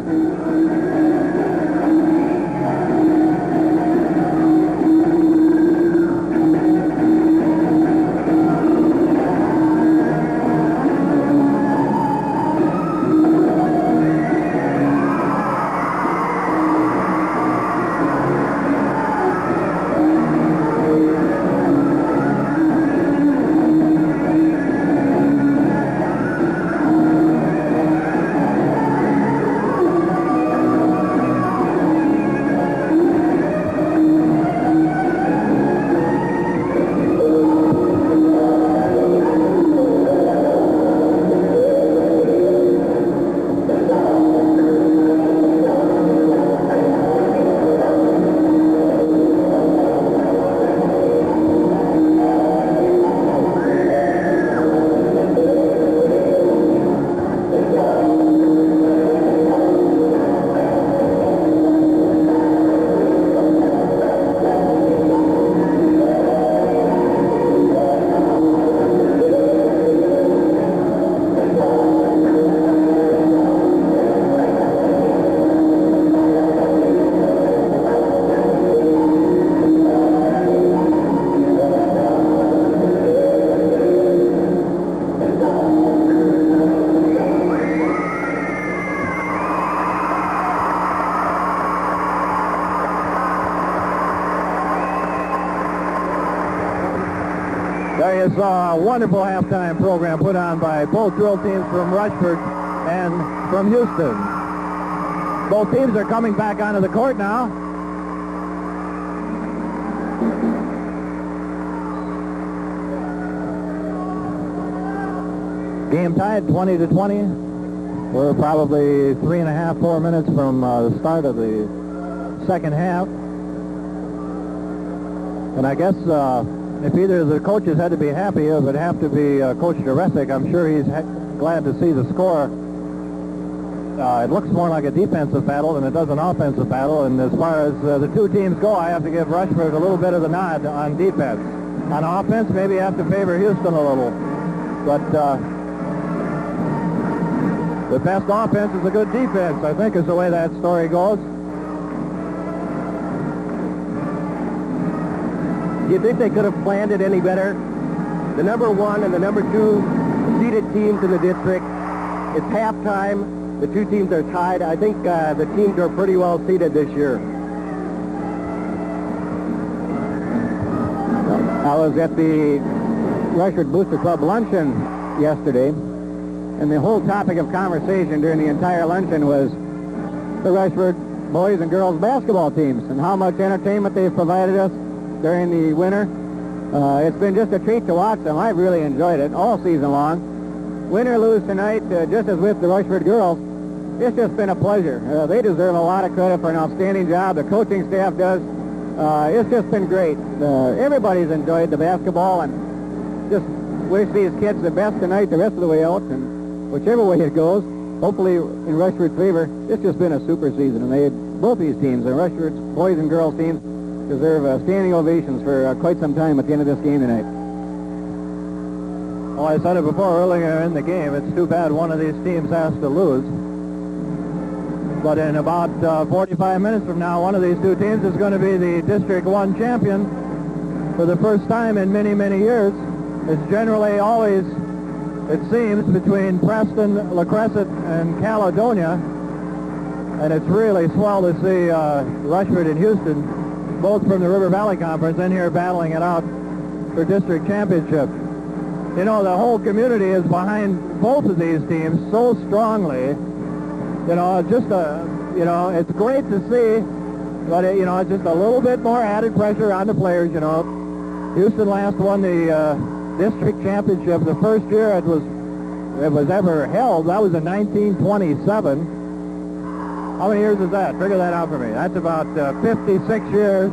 There you saw a wonderful halftime program put on by both drill teams from Rushford and from Houston. Both teams are coming back onto the court now. Game tied 20-20. We're probably 3.5, 4 minutes from the start of the second half. And I guess if either of the coaches had to be happy, it would have to be Coach Duresic. I'm sure he's glad to see the score it looks more like a defensive battle than it does an offensive battle. And as far as the two teams go, I have to give Rushford a little bit of the nod on defense. On offense, maybe you have to favor Houston a little. But the best offense is a good defense, I think, is the way that story goes. Do you think they could have planned it any better? The number 1 and the number 2 seeded teams in the district. It's halftime. The two teams are tied. I think the teams are pretty well seeded this year. I was at the Rushford Booster Club luncheon yesterday, and the whole topic of conversation during the entire luncheon was the Rushford boys and girls basketball teams and how much entertainment they've provided us during the winter. It's been just a treat to watch them. I've really enjoyed it all season long. Win or lose tonight, just as with the Rushford girls, it's just been a pleasure. They deserve a lot of credit for an outstanding job. The coaching staff does. It's just been great. Everybody's enjoyed the basketball, and just wish these kids the best tonight, the rest of the way out, and whichever way it goes, hopefully in Rushford's favor. It's just been a super season, and both these teams, the Rushford's boys and girls teams, deserve standing ovations for quite some time at the end of this game tonight. Well, I said it before earlier in the game. It's too bad one of these teams has to lose. But in about 45 minutes from now, one of these two teams is going to be the District 1 champion for the first time in many, many years. It's generally always, it seems, between Preston, La Crescent, and Caledonia. And it's really swell to see Rushford and Houston, both from the River Valley Conference, in here battling it out for district championship. You know, the whole community is behind both of these teams so strongly. You know, it's great to see, but it's just a little bit more added pressure on the players. You know, Houston last won the district championship the first year it was ever held. That was in 1927. How many years is that? Figure that out for me. That's about 56 years.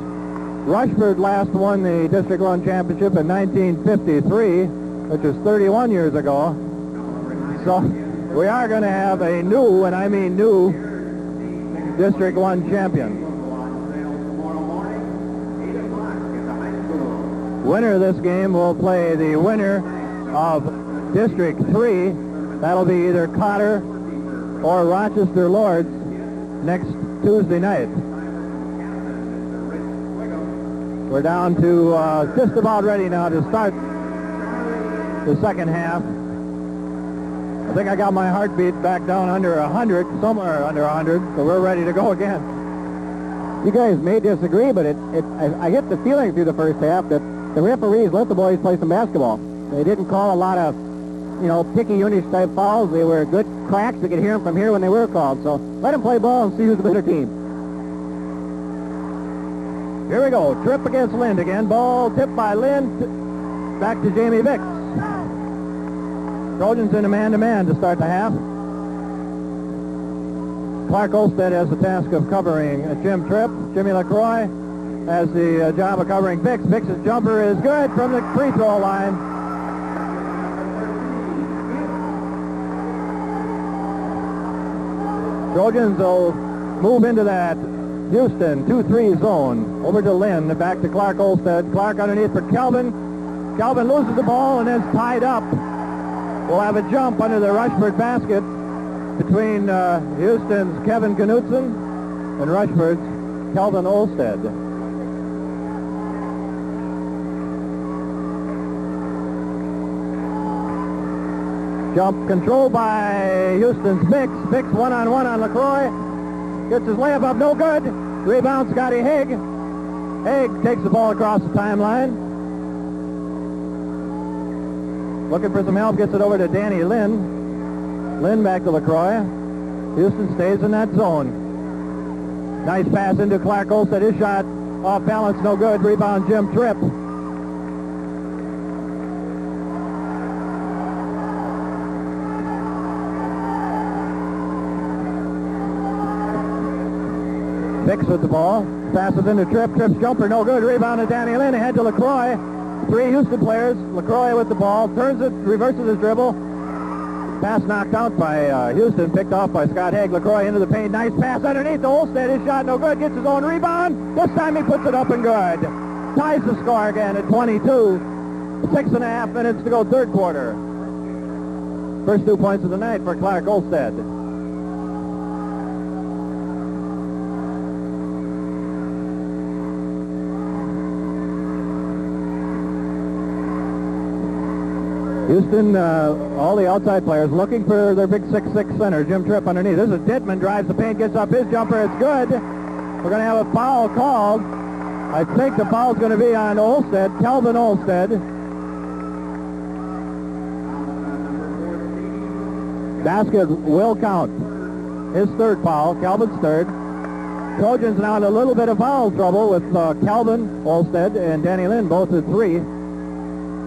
Rushford last won the District 1 championship in 1953, which was 31 years ago. So we are going to have a new, and I mean new, District 1 champion. Winner of this game will play the winner of District 3. That'll be either Cotter or Rochester Lords next Tuesday night. We're down to just about ready now to start the second half. I think I got my heartbeat back down under 100, somewhere under 100, so we're ready to go again. You guys may disagree, but I get the feeling through the first half that the referees let the boys play some basketball. They didn't call a lot of, picky unit type fouls. They were good cracks. We could hear them from here when they were called. So let them play ball and see who's the better team. Here we go. Trip against Lind again. Ball tipped by Lind. Back to Jamie Vicks. Trojans in a man-to-man to start the half. Clark Olstead has the task of covering Jim Tripp. Jimmy LaCroix has the job of covering Vicks. Vicks' jumper is good from the free throw line. Trojans will move into that Houston 2-3 zone. Over to Lind, back to Clark Olstead. Clark underneath for Kelvin. Kelvin loses the ball and is tied up. We'll have a jump under the Rushford basket between Houston's Kevin Knutson and Rushford's Kelvin Olstead. Jump controlled by Houston's Vicks. Vicks one-on-one on LaCroix. Gets his layup up, no good. Rebound, Scotty Haig. Haig takes the ball across the timeline. Looking for some help, gets it over to Danny Lind. Lind back to LaCroix. Houston stays in that zone. Nice pass into Clark Olstead. His shot off balance, no good. Rebound, Jim Tripp. Vicks with the ball. Passes into Tripp. Tripp's jumper, no good. Rebound to Danny Lind. Ahead to LaCroix. Three Houston players. LaCroix with the ball. Turns it, reverses his dribble. Pass knocked out by Houston, picked off by Scott Haig. LaCroix into the paint. Nice pass underneath to Olstead. His shot no good. Gets his own rebound. This time he puts it up and good. Ties the score again at 22. 6.5 minutes to go, third quarter. First 2 points of the night for Clark Olstead. Houston, all the outside players looking for their big 6'6" center, Jim Tripp underneath. This is Dittman, drives the paint, gets up his jumper. It's good. We're going to have a foul called. I think the foul's going to be on Olstead, Calvin Olstead. Basket will count. His third foul, Calvin's third. Trojans now in a little bit of foul trouble with Calvin Olstead and Danny Lynn, both at 3.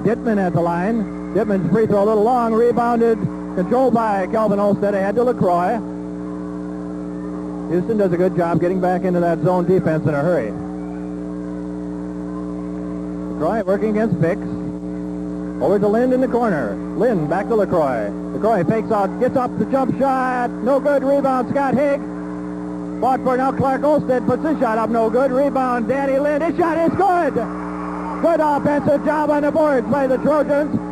Dittman at the line. Dittman's free throw a little long, rebounded, controlled by Calvin Olstead, ahead to LaCroix. Houston does a good job getting back into that zone defense in a hurry. LaCroix working against Fix. Over to Lynn in the corner. Lynn back to LaCroix. LaCroix fakes out, gets up the jump shot, no good, rebound Scott Haig. Fought for now, Clark Olstead puts his shot up, no good, rebound Danny Lynn, his shot is good. Good offensive job on the boards by the Trojans.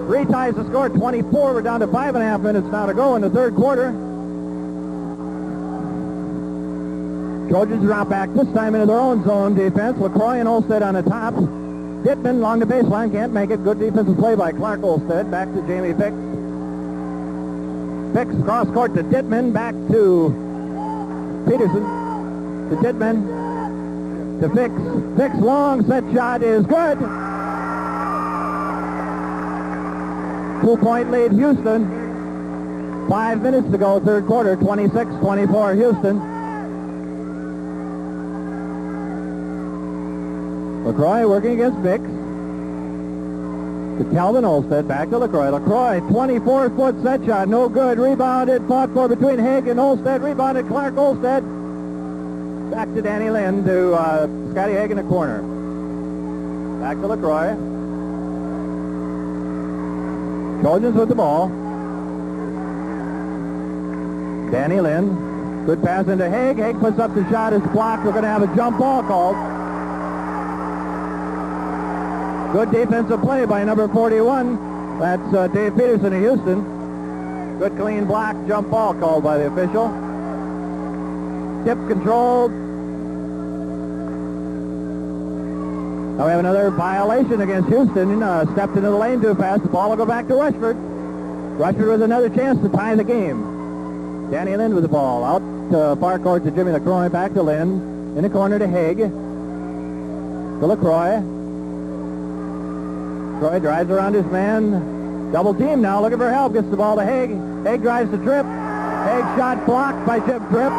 Reties the score, 24. We're down to 5.5 minutes now to go in the third quarter. Trojans drop back this time into their own zone defense. LaCroix and Olstead on the top. Dittman along the baseline, can't make it. Good defensive play by Clark Olstead. Back to Jamie Fix. Fix cross court to Dittman. Back to Peterson. To Dittman. To Fix. Fix long set shot is good. 2-point lead, Houston. 5 minutes to go, third quarter, 26-24, Houston. LaCroix working against Fix. To Calvin Olstead, back to LaCroix. LaCroix, 24-foot set shot, no good. Rebounded, fought for between Haig and Olstead. Rebounded Clark Olstead. Back to Danny Lynn, to Scotty Haig in the corner. Back to LaCroix. Trojans with the ball. Danny Lynn. Good pass into Haig. Haig puts up the shot. It's blocked. We're going to have a jump ball called. Good defensive play by number 41. That's Dave Peterson of Houston. Good clean block. Jump ball called by the official. Tip controlled. Now we have another violation against Houston. Stepped into the lane too fast. The ball will go back to Rushford. Rushford with another chance to tie the game. Danny Lynn with the ball. Out to far court to Jimmy LaCroix. Back to Lynn. In the corner to Haig. To LaCroix. LaCroix drives around his man. Double team now. Looking for help. Gets the ball to Haig. Haig drives the trip. Haig shot blocked by Jim Tripp.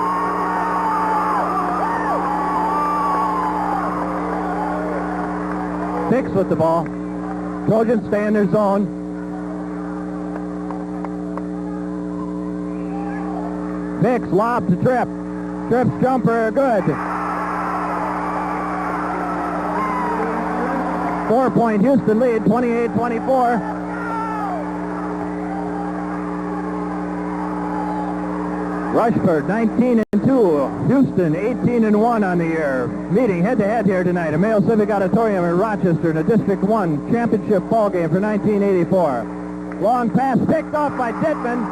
Fix with the ball. Trojans stay in their zone. Fix, lob to Tripp. Tripp's jumper, good. 4-point Houston lead, 28-24. Rushford, 19-2. Houston, 18-1 on the year. Meeting head-to-head here tonight at Mayo Civic Auditorium in Rochester in a District 1 championship ball game for 1984. Long pass picked off by Dittman.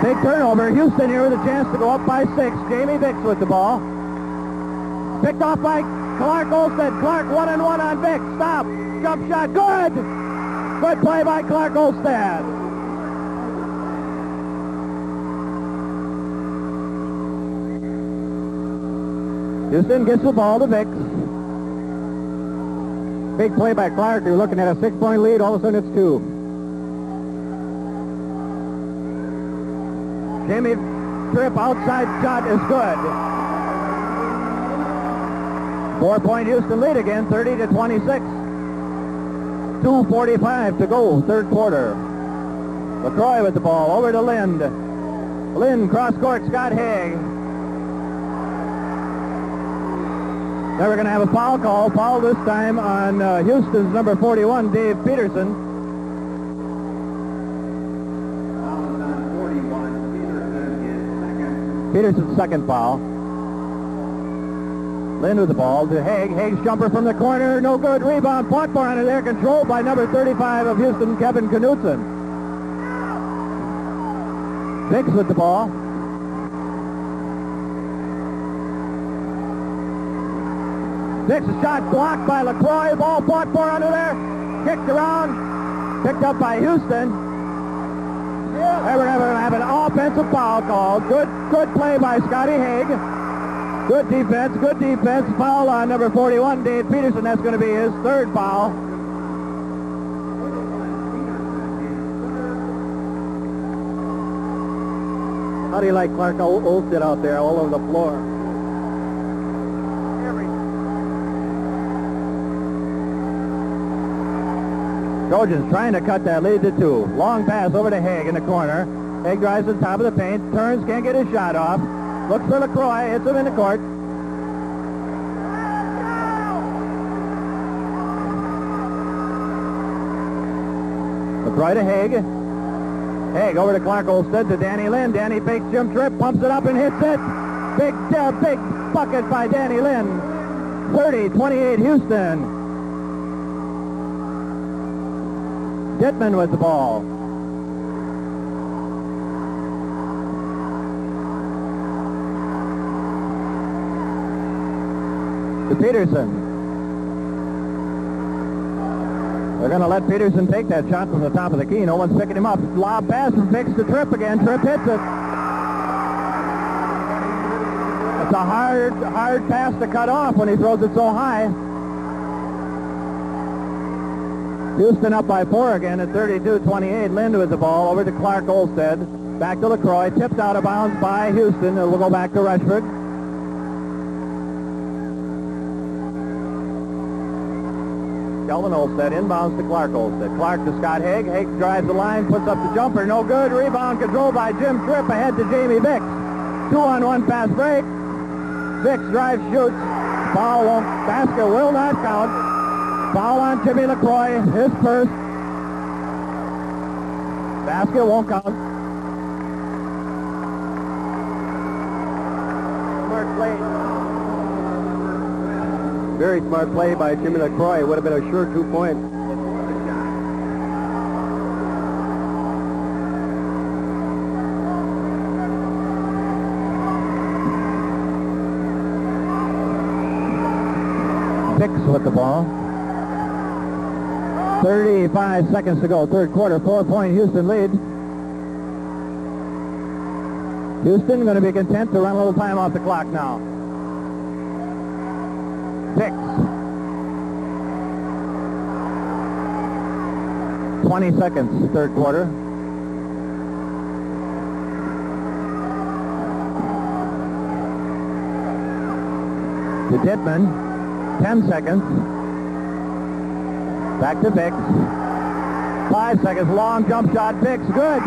Big turnover. Houston here with a chance to go up by 6. Jamie Vicks with the ball. Picked off by Clark Olstead. Clark 1-on-1 on Vicks. Stop. Jump shot. Good. Good play by Clark Olstead. Houston gets the ball to Vicks. Big play by Clark. You're looking at a 6-point lead. All of a sudden it's 2. Jamie Tripp outside shot is good. 4-point Houston lead again, 30-26. 2:45 to go, third quarter. LaCroix with the ball, over to Lind. Lind cross court, Scott Haig. Now we're going to have a foul call. Foul this time on Houston's number 41, Dave Peterson. Foul is on 41. Peterson is second. Peterson's second foul. Lynn with the ball to Haig. Haig's jumper from the corner. No good. Rebound. Fought for under there. Controlled by number 35 of Houston, Kevin Knutson. Vicks with the ball. Vicks a shot blocked by LaCroix. Ball fought for under there. Kicked around. Picked up by Houston. And we're going to have an offensive foul called. Good play by Scotty Haig. Good defense. Foul on number 41, Dave Peterson. That's going to be his third foul. How do you like Clark Olstead out there all over the floor? Trojans trying to cut that lead to 2. Long pass over to Haig in the corner. Haig drives to the top of the paint. Turns, can't get his shot off. Looks for LaCroix. Hits him in the court. LaCroix to Haig. Haig over to Clark Olstead to Danny Lynn. Danny fakes Jim Tripp, pumps it up and hits it. Big bucket by Danny Lynn. 30-28 Houston. Dittman with the ball. To Peterson. They're going to let Peterson take that shot from the top of the key. No one's picking him up. Lob pass from Vicks to Tripp again. Tripp hits it. It's a hard pass to cut off when he throws it so high. Houston up by 4 again at 32-28. Lind with the ball over to Clark Olstead. Back to LaCroix. Tipped out of bounds by Houston. We'll go back to Rushford. Kelvin Olstead inbounds to Clark Olstead. Clark to Scott Haig. Haig drives the line, puts up the jumper. No good. Rebound controlled by Jim Tripp ahead to Jamie Vicks. 2-on-1 fast break. Vicks drives, shoots. Foul won't. Basket will not count. Foul on Jimmy LaCroix. His first. Basket won't count. Smart play. Very smart play by Jimmy LaCroix. It would have been a sure 2 points. Vicks with the ball. 35 seconds to go. Third quarter. 4-point Houston lead. Houston going to be content to run a little time off the clock now. Vicks. 20 seconds, third quarter. To Dittman. 10 seconds. Back to Vicks. 5 seconds. Long jump shot. Vicks. Good.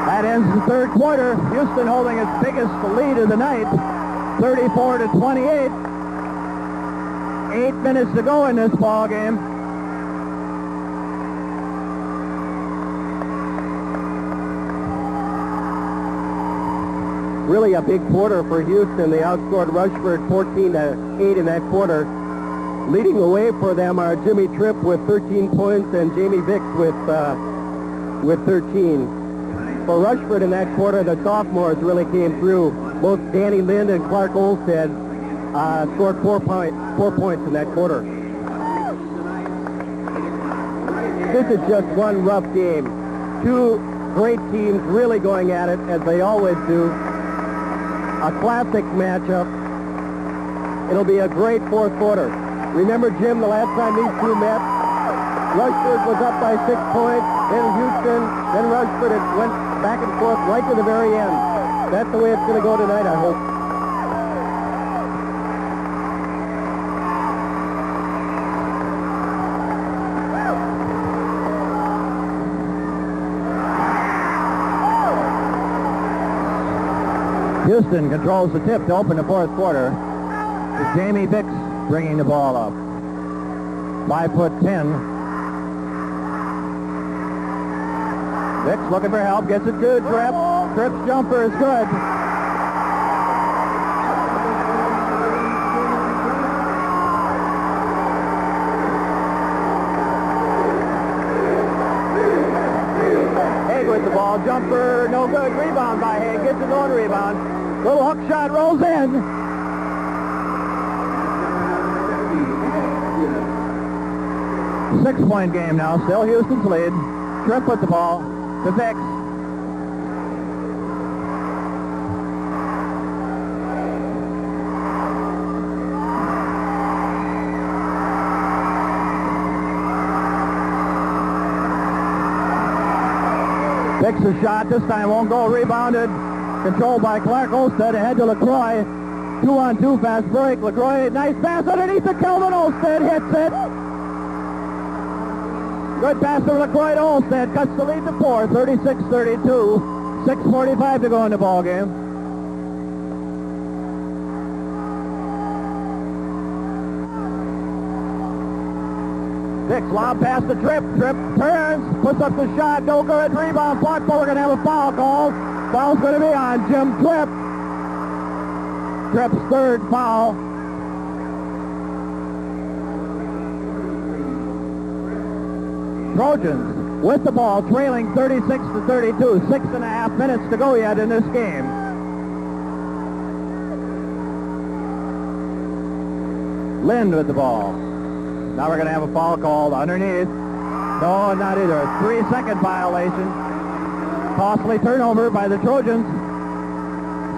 That ends the third quarter. Houston holding its biggest lead of the night. 34-28. 8 minutes to go in this ball game. Really a big quarter for Houston. They outscored Rushford 14-8 in that quarter. Leading the way for them are Jimmy Tripp with 13 points and Jamie Vicks with 13. For Rushford in that quarter, the sophomores really came through. Both Danny Lind and Clark Olstead scored 4 points in that quarter. This is just one rough game. Two great teams really going at it, as they always do. A classic matchup. It'll be a great fourth quarter. Remember, Jim, the last time these two met, Rushford was up by 6 points, then Houston, then Rushford. It went back and forth right to the very end. That's the way it's going to go tonight, I hope. Houston controls the tip to open the fourth quarter. It's Jamie Vicks bringing the ball up. 5'10". Vicks looking for help, gets it to Tripp. Tripp's jumper is good. Haig with the ball, jumper, no good. Rebound by Haig, gets his own rebound. Little hook shot rolls in. Six-point game now, still Houston's lead. Tripp with the ball to Vicks. Vicks a shot, this time won't go, rebounded. Controlled by Clark Olstead, ahead to LaCroix. 2-on-2 fast break. LaCroix, nice pass underneath to Kelvin Olstead, hits it. Good pass to LaCroix to Olstead, cuts the lead to 4, 36-32. 6:45 to go in the ball game. Vicks lob pass to Tripp. Tripp turns, puts up the shot, no good. Rebound, blocked, but we're going to have a foul call. Foul's going to be on Jim Tripp. Tripp's third foul. Trojans with the ball, trailing 36-32. 6.5 minutes to go yet in this game. Lind with the ball. Now we're going to have a foul called underneath. No, not either. 3-second violation. Costly turnover by the Trojans.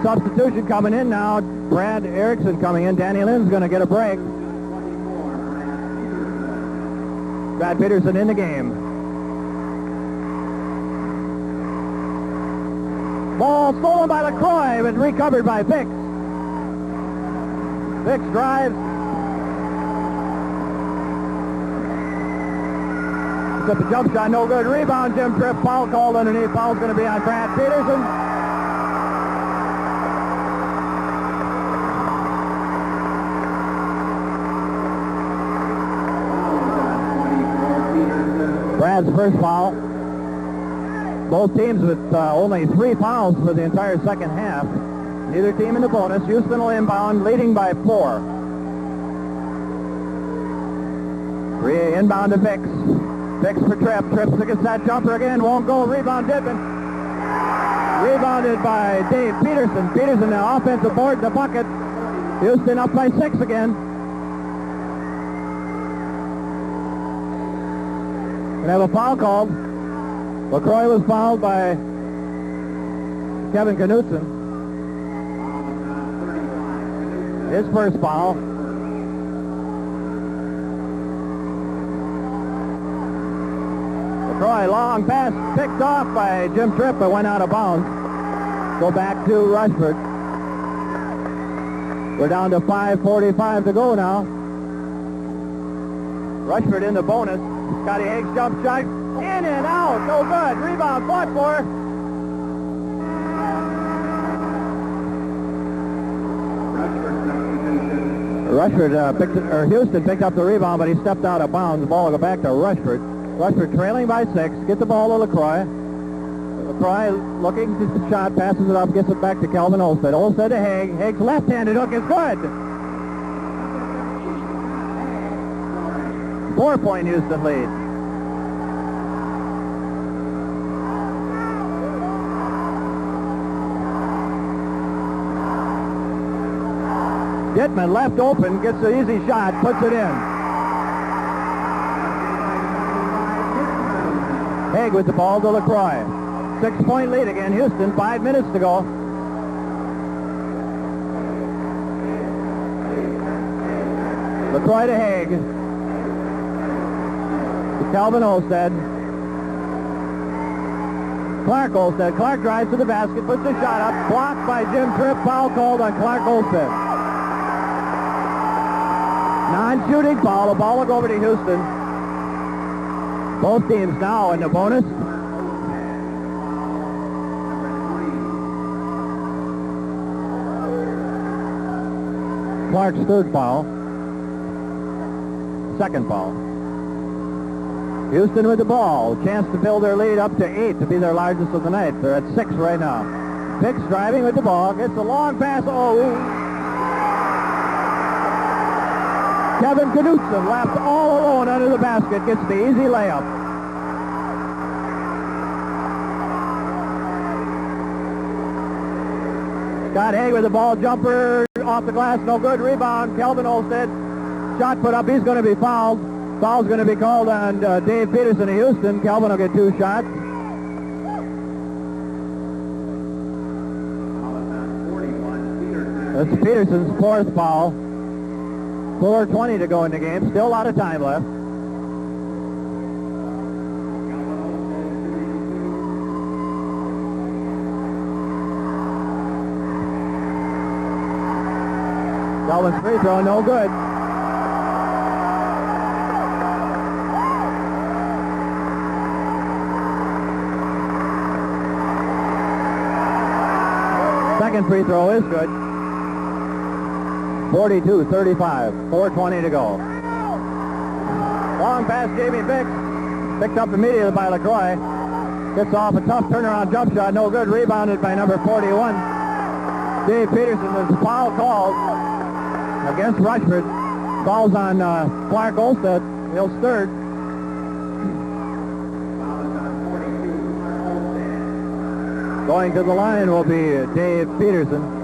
Substitution coming in now. Brad Erickson coming in. Danny Lind's going to get a break. Brad Peterson in the game. Ball stolen by LaCroix, but recovered by Vicks. Vicks drives. Puts up the jump shot, no good. Rebound, Jim Tripp. Foul called underneath. Foul's going to be on Brad Peterson. Brad's first foul. Both teams with only 3 fouls for the entire second half. Neither team in the bonus. Houston will inbound, leading by 4. Inbound to Vicks. Vicks for Tripp. Tripp gets that jumper again. Won't go. Rebound Dippin. Rebounded by Dave Peterson. Peterson, the offensive board, the bucket. Houston up by 6 again. Gonna have a foul called. LaCroix was fouled by Kevin Knutson. His first foul. LaCroix, long pass, picked off by Jim Tripp, but went out of bounds. Go back to Rushford. We're down to 5:45 to go now. Rushford in the bonus. Scotty Haig's jump shot, in and out, no good. Rebound, fought for. Houston picked up the rebound, but he stepped out of bounds. The ball will go back to Rushford. Rushford trailing by 6. Get the ball to LaCroix. LaCroix looking to the shot, passes it up, gets it back to Kelvin Olstead. Olstead to Haig. Haig's left-handed hook is good. 4-point Houston lead. Dittman left open, gets the easy shot, puts it in. Haig with the ball to LaCroix. 6-point lead again, Houston, 5 minutes to go. LaCroix to Haig. To Calvin Olstead. Clark Olstead. Clark drives to the basket, puts the shot up, blocked by Jim Tripp, foul called on Clark Olstead. Non-shooting foul. The ball will go over to Houston. Both teams now in the bonus. Clark's third foul. Second foul. Houston with the ball. Chance to build their lead up to 8 to be their largest of the night. They're at 6 right now. Hicks driving with the ball. Gets a long pass. Oh! Kevin Knutson left all alone under the basket. Gets the easy layup. Scott Haig with the ball. Jumper off the glass. No good. Rebound. Kelvin Olstead. Shot put up. He's going to be fouled. Foul's going to be called on Dave Peterson of Houston. Kelvin will get 2 shots. That's Peterson's 4th foul. 4:20 to go in the game. Still a lot of time left. Kelvin's free throw, no good. Second free throw is good. 42-35. 4:20 to go. Long pass, Jamie Bix. Picked up immediately by LaCroix. Gets off a tough turnaround jump shot. No good. Rebounded by number 41. Dave Peterson. There's a foul called against Rushford. Falls on Clark Olstead. He'll stir. Going to the line will be Dave Peterson.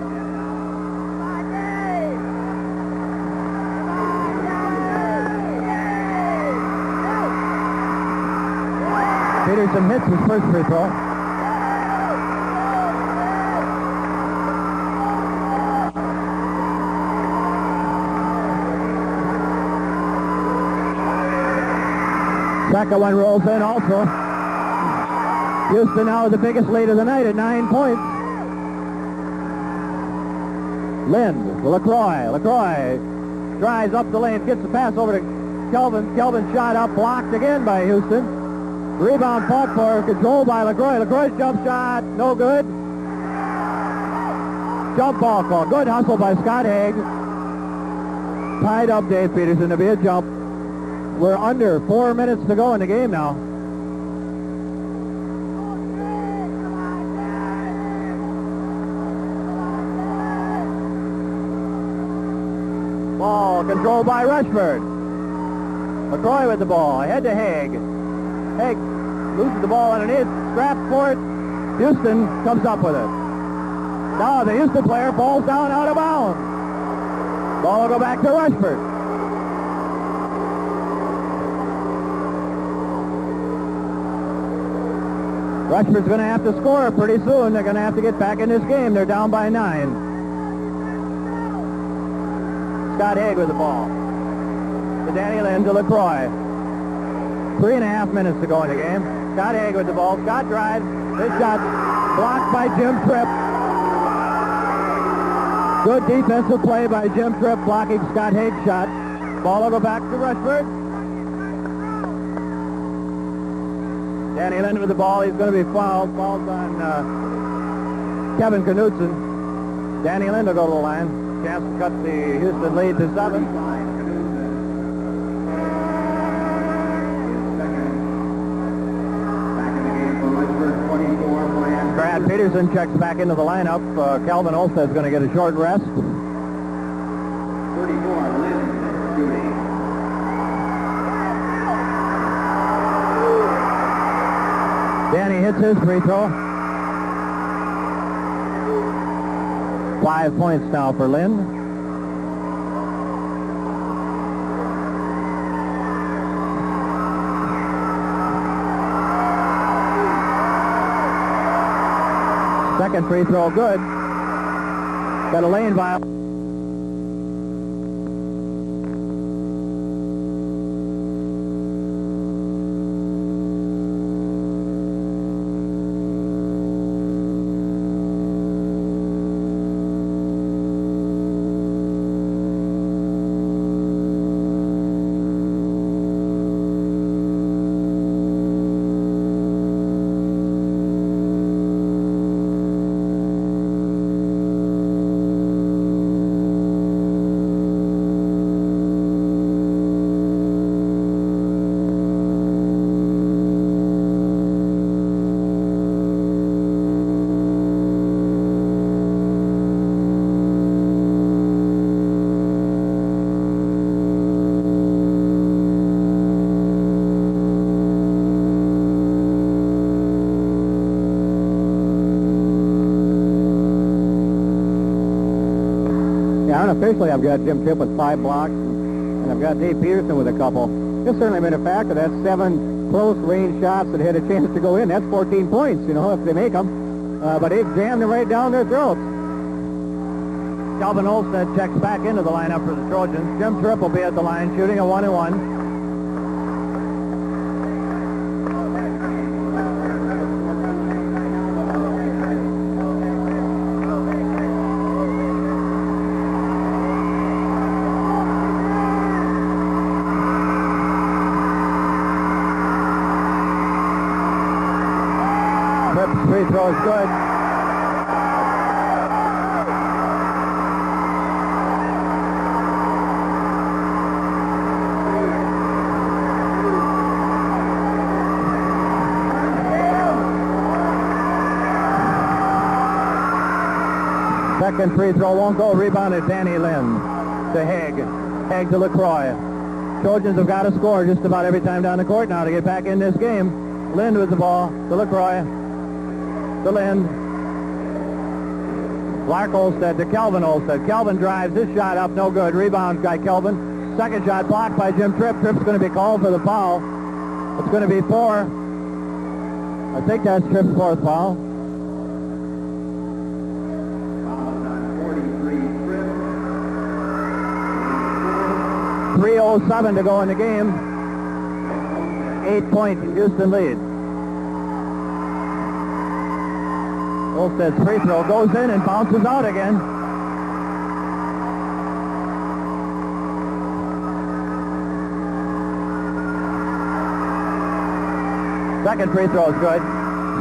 Peterson hits his first free throw. Second one rolls in also. Houston now with the biggest lead of the night at 9 points. Lind, LaCroix. LaCroix drives up the lane, gets the pass over to Kelvin. Kelvin shot up, blocked again by Houston. Rebound fought for, controlled by LaCroix. LaCroix's jump shot, no good. Jump ball call. Good hustle by Scott Haig. Tied up Dave Peterson to be a jump. We're under 4 minutes to go in the game now. Ball controlled by Rushford. LaCroix with the ball. Ahead to Haig. Haig loses the ball underneath. Scraps for it. Houston comes up with it. Now the Houston player falls down out of bounds. Ball will go back to Rushford. Rushford's going to have to score pretty soon. They're going to have to get back in this game. They're down by 9. Scott Haig with the ball. To Danny Lind, to LaCroix. 3.5 minutes to go in the game. Scott Haig with the ball. Scott drives. This shot blocked by Jim Tripp. Good defensive play by Jim Tripp blocking Scott Haig's shot. Ball will go back to Rushford. Danny Lind with the ball. He's going to be fouled. Falls on Kevin Knutson. Danny Lind will go to the line. Chance to cut the Houston lead to 7. Brad Peterson checks back into the lineup. Calvin Olsted's going to get a short rest. 34, Lind shooting. Danny hits his free throw. 5 points now for Lind. Second free throw good. Got a lane violation. Officially, I've got Jim Tripp with 5 blocks, and I've got Dave Peterson with a couple. It's certainly been a factor. That's 7 close-range shots that had a chance to go in. That's 14 points, you know, if they make them. But they've jammed them right down their throats. Calvin Olstead checks back into the lineup for the Trojans. Jim Tripp will be at the line shooting a 1-and-1. Tripp's free throw is good. Second free throw won't go. Rebounded Danny Lynn to Haig. Haig to LaCroix. Trojans have got to score just about every time down the court now to get back in this game. Lynn with the ball to LaCroix. To Lynn. Clark Olstead to Kelvin Olstead. Kelvin drives his shot up, no good. Rebound by Kelvin. Second shot blocked by Jim Tripp. Tripp's going to be called for the foul. It's going to be 4. I think that's Tripp's 4th foul. 3:07 to go in the game. 8-point Houston lead. Olstead's free throw goes in and bounces out again. Second free throw is good.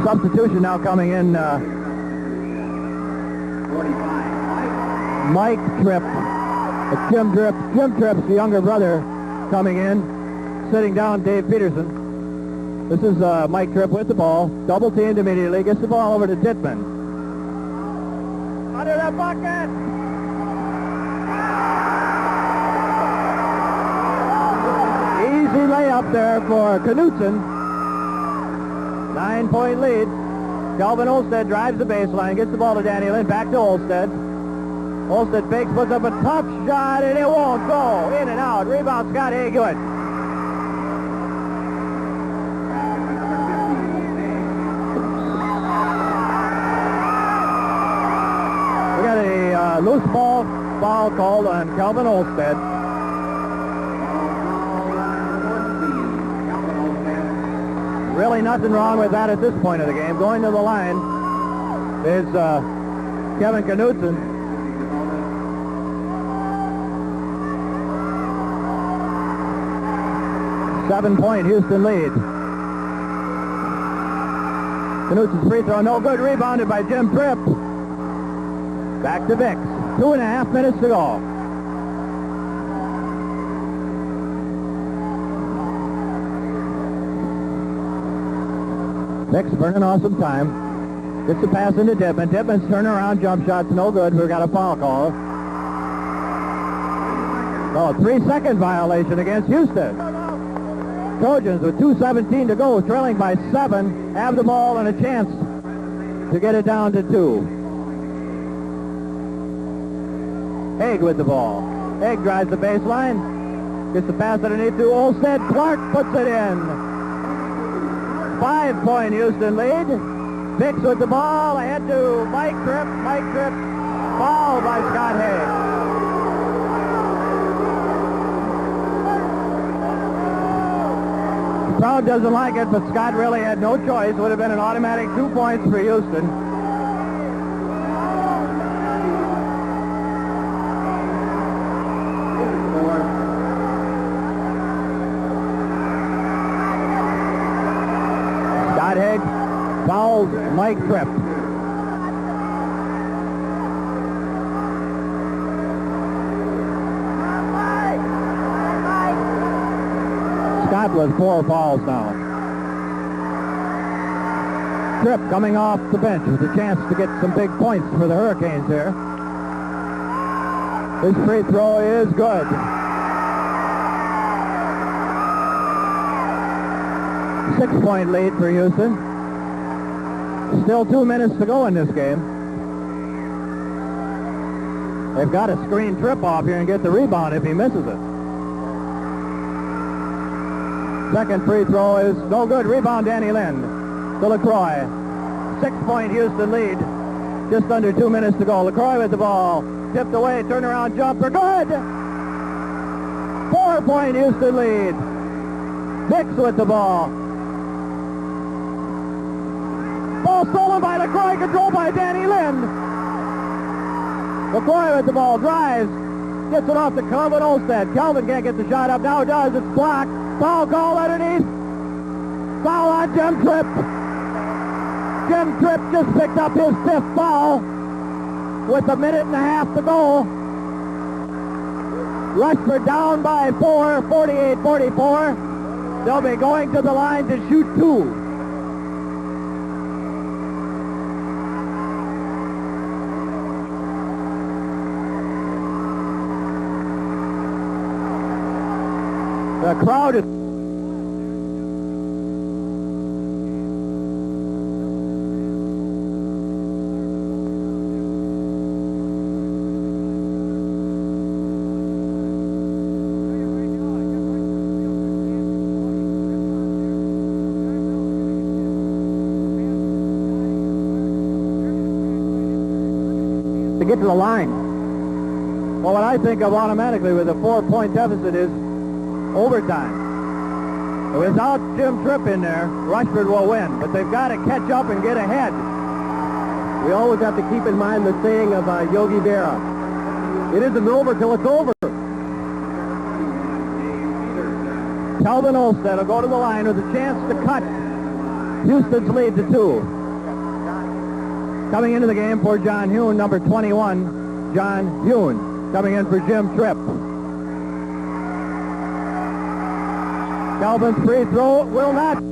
Substitution now coming in. 45. Mike Tripp. It's Jim Tripp. Jim Tripp's the younger brother coming in. Sitting down, Dave Peterson. This is Mike Tripp with the ball. Double teamed immediately. Gets the ball over to Dittman. Under the bucket! Easy layup there for Knutson. 9-point lead. Calvin Olstead drives the baseline. Gets the ball to Danny Lynn. Back to Olstead. Olstead fakes, puts up a tough shot, and it won't go. In and out. Rebound, Scott Haig, good. We got a loose ball foul called on Calvin Olstead. Really nothing wrong with that at this point of the game. Going to the line is Kevin Knutson. Seven-point Houston lead. Knutson's free throw, no good. Rebounded by Jim Tripp. Back to Vicks. 2.5 minutes to go. Vicks burning off some time. Gets the pass into Dittman. Dittman's turning around, jump shots, no good. We've got a foul call. Oh, 3-second violation against Houston. Trojans with 2:17 to go, trailing by 7, have the ball and a chance to get it down to 2. Haig with the ball. Haig drives the baseline, gets the pass underneath to Olstead. Clark puts it in. 5-point Houston lead. Vicks with the ball, ahead to Mike Tripp. Mike Tripp, fouled by Scott Haig. The crowd doesn't like it, but Scott really had no choice. Would have been an automatic 2 points for Houston. Scott Haig fouls Mike Tripp. Scott with 4 fouls now. Tripp coming off the bench with a chance to get some big points for the Hurricanes here. His free throw is good. 6-point lead for Houston. Still 2 minutes to go in this game. They've got to screen Tripp off here and get the rebound if he misses it. Second free throw is no good. Rebound, Danny Lind to LaCroix. 6-point Houston lead. Just under 2 minutes to go. LaCroix with the ball. Tipped away, turnaround jumper. Good! 4-point Houston lead. Hicks with the ball. Ball stolen by LaCroix. Controlled by Danny Lind. LaCroix with the ball. Drives. Gets it off to Calvin Olstead. Calvin can't get the shot up. Now does. It's blocked. Foul call underneath. Foul on Jim Tripp. Jim Tripp just picked up his 5th foul with 1.5 minutes to go. Rushford down by 4, 48-44. They'll be going to the line to shoot 2. The crowd is... to get to the line. Well, what I think of automatically with a 4-point deficit is overtime. Without Jim Tripp in there, Rushford will win, but they've got to catch up and get ahead. We always have to keep in mind the saying of Yogi Berra. It isn't over till it's over. Calvin Olstead will go to the line with a chance to cut Houston's lead to 2. Coming into the game for John Hune, number 21, John Hune. Coming in for Jim Tripp. Calvin's free throw will not.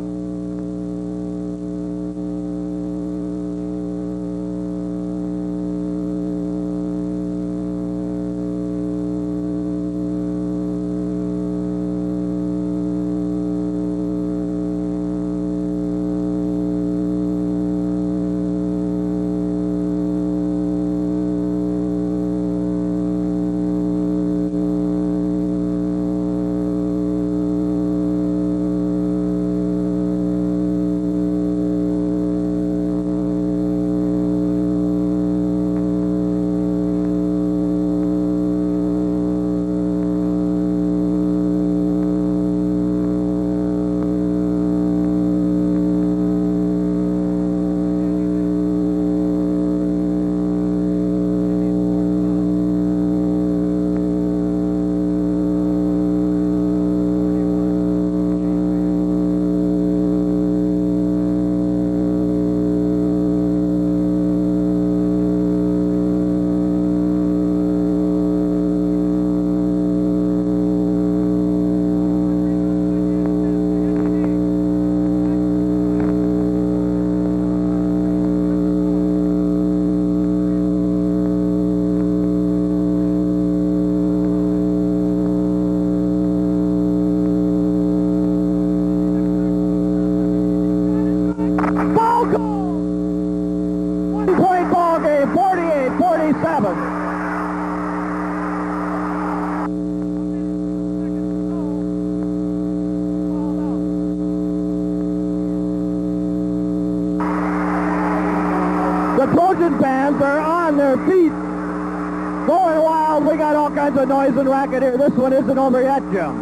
The Trojan fans are on their feet, going wild. We got all kinds of noise and racket here. This one isn't over yet, Jim.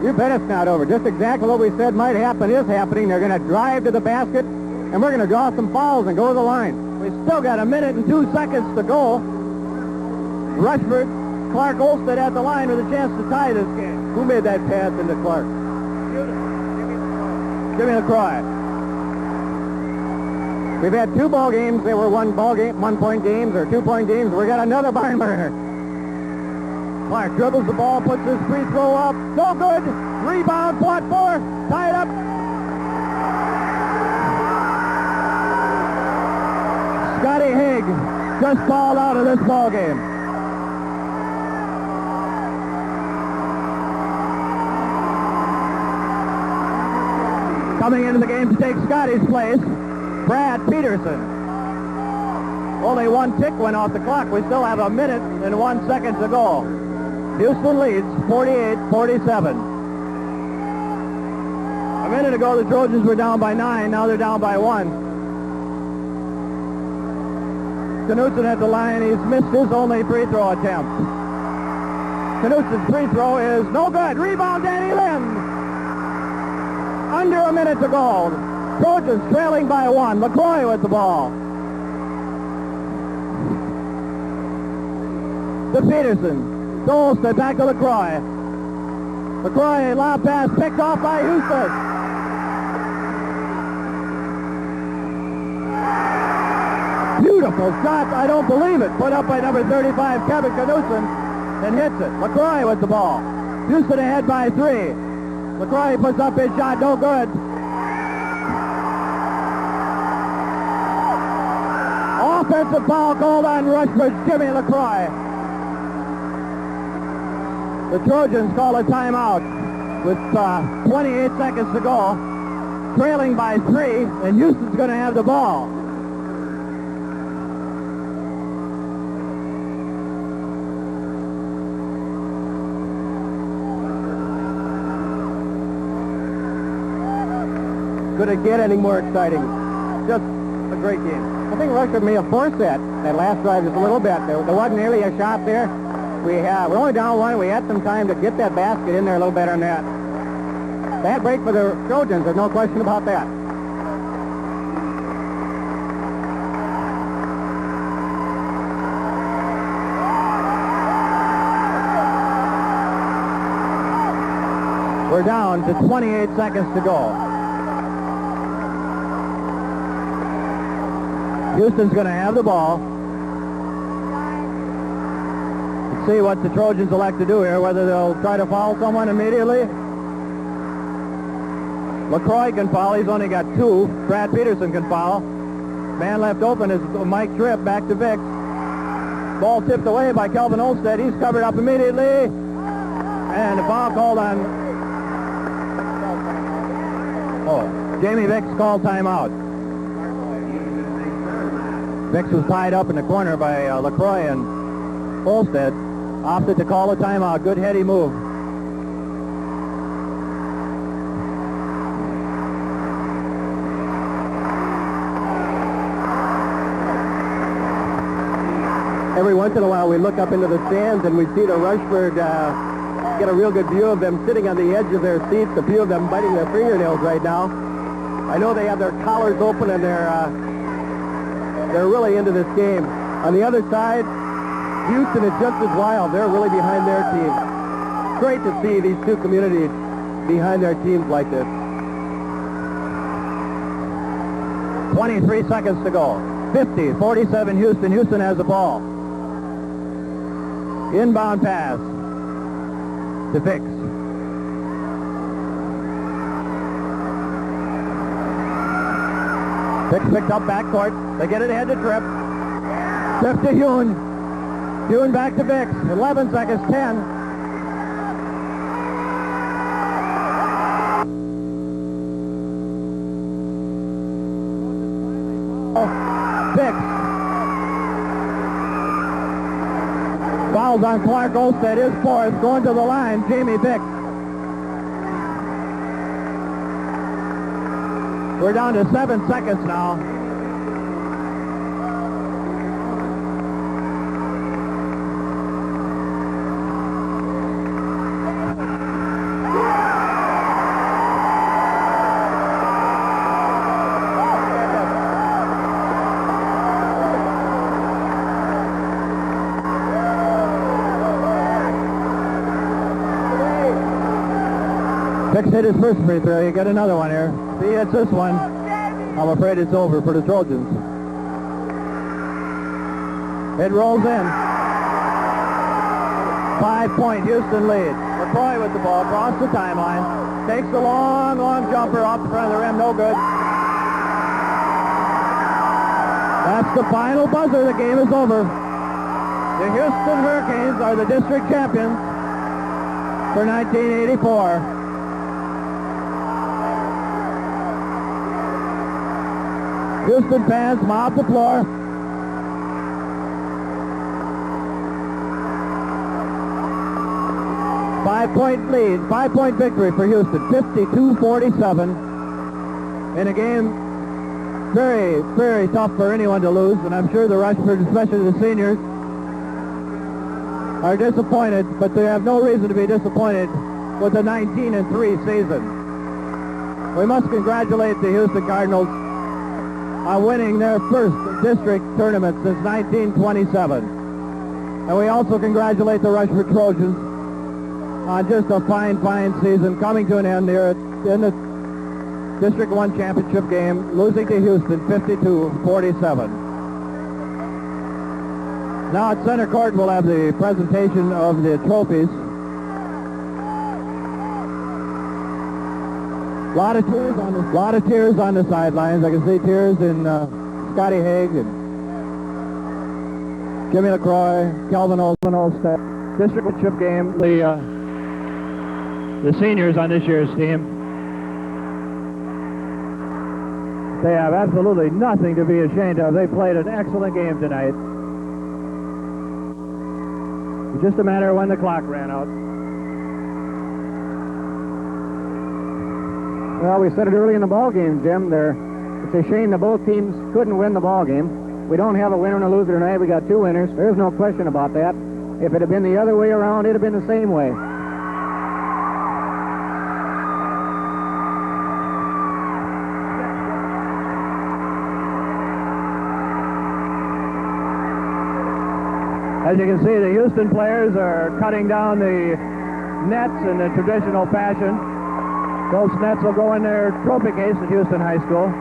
You bet it's not over. Just exactly what we said might happen is happening. They're going to drive to the basket, and we're going to draw some fouls and go to the line. We still got 1 minute and 2 seconds to go. Rushford, Clark Olstead at the line with a chance to tie this game. Who made that pass into Clark? Jimmy LaCroix. We've had 2 ball games. They were 1-point games or 2-point games. We got another barn burner. Clark dribbles the ball, puts his free throw up. No good. Rebound, fought for. Tied up. Scotty Haig just fouled out of this ball game. Coming into the game to take Scotty's place, Brad Peterson. Only one tick went off the clock. We still have a minute and 1 second to go. Houston leads 48-47. A minute ago, the Trojans were down by 9. Now they're down by 1. Knutson at the line. He's missed his only free throw attempt. Knutson's free throw is no good. Rebound, Danny Lind. Under a minute to go. Trojans trailing by 1. LaCroix with the ball. To Peterson. To Olstead, back to LaCroix. LaCroix, lob pass, picked off by Houston. Beautiful shot, I don't believe it. Put up by number 35, Kevin Knutson, and hits it. LaCroix with the ball. Houston ahead by 3. LaCroix puts up his shot, no good. Offensive foul called on Rushford, Jimmy LaCroix. The Trojans call a timeout with 28 seconds to go, trailing by 3, and Houston's going to have the ball. Could it get any more exciting? Just a great game. I think Rushford may have forced that last drive just a little bit. There wasn't nearly a shot there. We're only down 1. We had some time to get that basket in there a little better than that. Bad break for the Trojans. There's no question about that. We're down to 28 seconds to go. Houston's going to have the ball. Let's see what the Trojans elect to do here, whether they'll try to foul someone immediately. LaCroix can foul. He's only got 2. Brad Peterson can foul. Man left open is Mike Tripp, back to Vicks. Ball tipped away by Kelvin Olstead. He's covered up immediately. And a foul called on... Jamie Vicks called timeout. Vicks was tied up in the corner by LaCroix and Olstead. Opted to call a timeout. Good heady move. Every once in a while we look up into the stands and we see the Rushford get a real good view of them sitting on the edge of their seats, a few of them biting their fingernails right now. I know they have their collars open and they're really into this game. On the other side, Houston is just as wild. They're really behind their team. Great to see these two communities behind their teams like this. 23 seconds to go. 50-47 Houston. Houston has the ball. Inbound pass to Vicks. Vicks picked up backcourt. They get it ahead to Tripp. Tripp to Hune. Hune back to Vicks. 11 seconds, 10. Vicks. Fouls on Clark Olstead. His 4th. Going to the line, Jamie Vicks. We're down to 7 seconds now. Vicks hit his first free throw. You got another one here. If he hits this one, I'm afraid it's over for the Trojans. It rolls in. 5-point Houston lead. LaCroix with the ball across the timeline. Takes the long jumper off the front of the rim. No good. That's the final buzzer. The game is over. The Houston Hurricanes are the district champions for 1984. Houston fans mop the floor. 5-point lead, 5-point victory for Houston, 52-47. In a game very, very tough for anyone to lose, and I'm sure the Rushford, especially the seniors, are disappointed, but they have no reason to be disappointed with the 19-3 season. We must congratulate the Houston Cardinals on winning their first district tournament since 1927. And we also congratulate the Rushford Trojans on just a fine, fine season coming to an end here in the District 1 championship game, losing to Houston 52-47. Now at center court we'll have the presentation of the trophies. A lot of tears on the sidelines. I can see tears in Scotty Haig and Jimmy LaCroix, Calvin Olstead. District championship game. The seniors on this year's team. They have absolutely nothing to be ashamed of. They played an excellent game tonight. It's just a matter of when the clock ran out. Well, we said it early in the ball game, Jim. It's a shame that both teams couldn't win the ball game. We don't have a winner and a loser tonight. We got two winners. There's no question about that. If it had been the other way around, it'd have been the same way. As you can see, the Houston players are cutting down the nets in the traditional fashion. Those nets will go in their trophy case at Houston High School.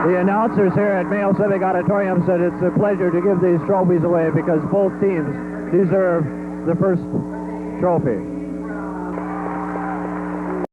The announcers here at Mayo Civic Auditorium said it's a pleasure to give these trophies away because both teams deserve the first trophy.